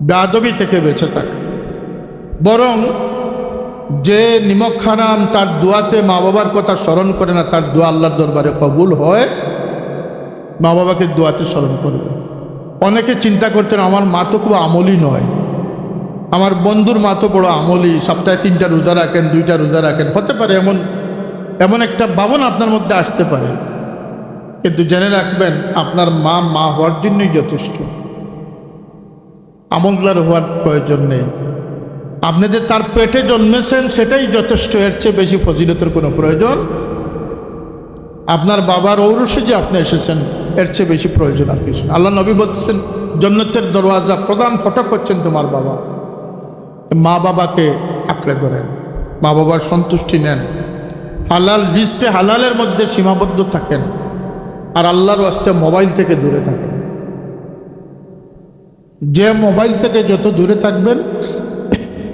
বেয়াদবি থেকে বেঁচে থাকা। বরং যে নিমক হারাম তার দোয়াতে মা বাবার কথা স্মরণ করে না, তার দোয়া আল্লাহর দরবারে কবুল হয়। মা বাবাকে দোয়াতে স্মরণ করবে। অনেকে চিন্তা করতেন আমার মা তো খুব আমলি নয়, আমার বন্ধুর মা তো বড় আমলি, সপ্তাহে 3টা রোজা রাখেন, 2টা রোজা রাখেন। হতে পারে, এমন একটা ভাবনা আপনার মধ্যে আসতে পারে। কিন্তু জেনে রাখবেন, আপনার মা হওয়ার জন্যই যথেষ্ট, আমলদার হওয়ার প্রয়োজন নেই। আপনি যে তার পেটে জন্মেছেন সেটাই যথেষ্ট, এর চেয়ে বেশি ফজিলতের কোনো প্রয়োজন। আপনার বাবার ঔরসে যে আপনি এসেছেন, এর চেয়ে বেশি প্রয়োজন আর কিছু। আল্লাহ নবী বলতেছেন, জান্নাতের দরওয়াজা প্রধান ফটক হচ্ছেন তোমার বাবা। মা বাবাকে আঁকড়ে ধরেন, মা বাবার সন্তুষ্টি নেন, হালাল রিজকে হালালের মধ্যে সীমাবদ্ধ থাকেন, আর আল্লাহর ওয়াস্তে মোবাইল থেকে দূরে থাকেন। যে মোবাইল থেকে যত দূরে থাকবেন,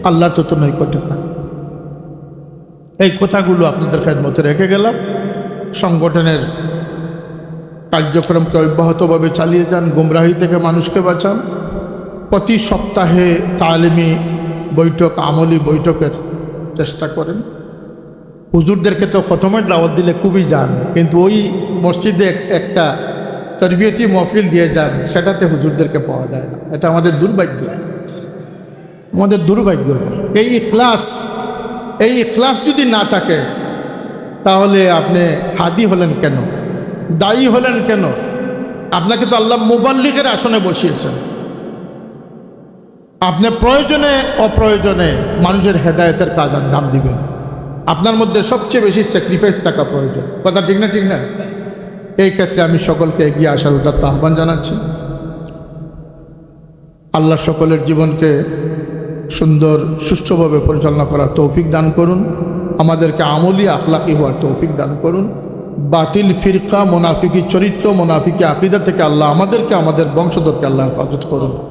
আল্লাহ তত নৈকট্যে থাকবে। এই কথাগুলো আপনাদের খেদমতে রেখে গেলাম। সংগঠনের কার্যক্রমকে অব্যাহতভাবে চালিয়ে যান, গুমরাহি থেকে মানুষকে বাঁচান। প্রতি সপ্তাহে তালিমি বৈঠক, আমলি বৈঠকের চেষ্টা করেন। হুজুরদেরকে তো খতমের দাওয়াত দিলে খুবই যান, কিন্তু ওই মসজিদে একটা তরবিয়তি মহফিল দিয়ে যান, সেটাতে হুজুরদেরকে পাওয়া যায় না। এটা আমাদের দুর্ভাগ্য, আমাদের দুর্ভাগ্য। এই ইখলাস যদি না থাকে, তাহলে আপনি হাদি হলেন কেন? দায়ী হলেন কেন? আপনাকে তো আল্লাহ মুবাল্লিগের আসনে বসিয়েছেন। আপনি প্রয়োজনে অপ্রয়োজনে মানুষের হেদায়েতের কাজ নাম দিবেন। আপনার মধ্যে সবচেয়ে বেশি স্যাক্রিফাইস থাকা প্রয়োজন। কথা ঠিক না? ঠিক না? এই ক্ষেত্রে আমি সকলকে এগিয়ে আসার উদাত্ত আহ্বান জানাচ্ছি। আল্লাহ সকলের জীবনকে সুন্দর সুষ্ঠুভাবে পরিচালনা করার তৌফিক দান করুন। আমাদেরকে আমলি আখলাকি হওয়ার তৌফিক দান করুন। বাতিল ফিরকা, মুনাফিকি চরিত্র, মুনাফিকি আকিদা থেকে আল্লাহ আমাদেরকে, আমাদের বংশধরকে আল্লাহ হেফাজত করুন।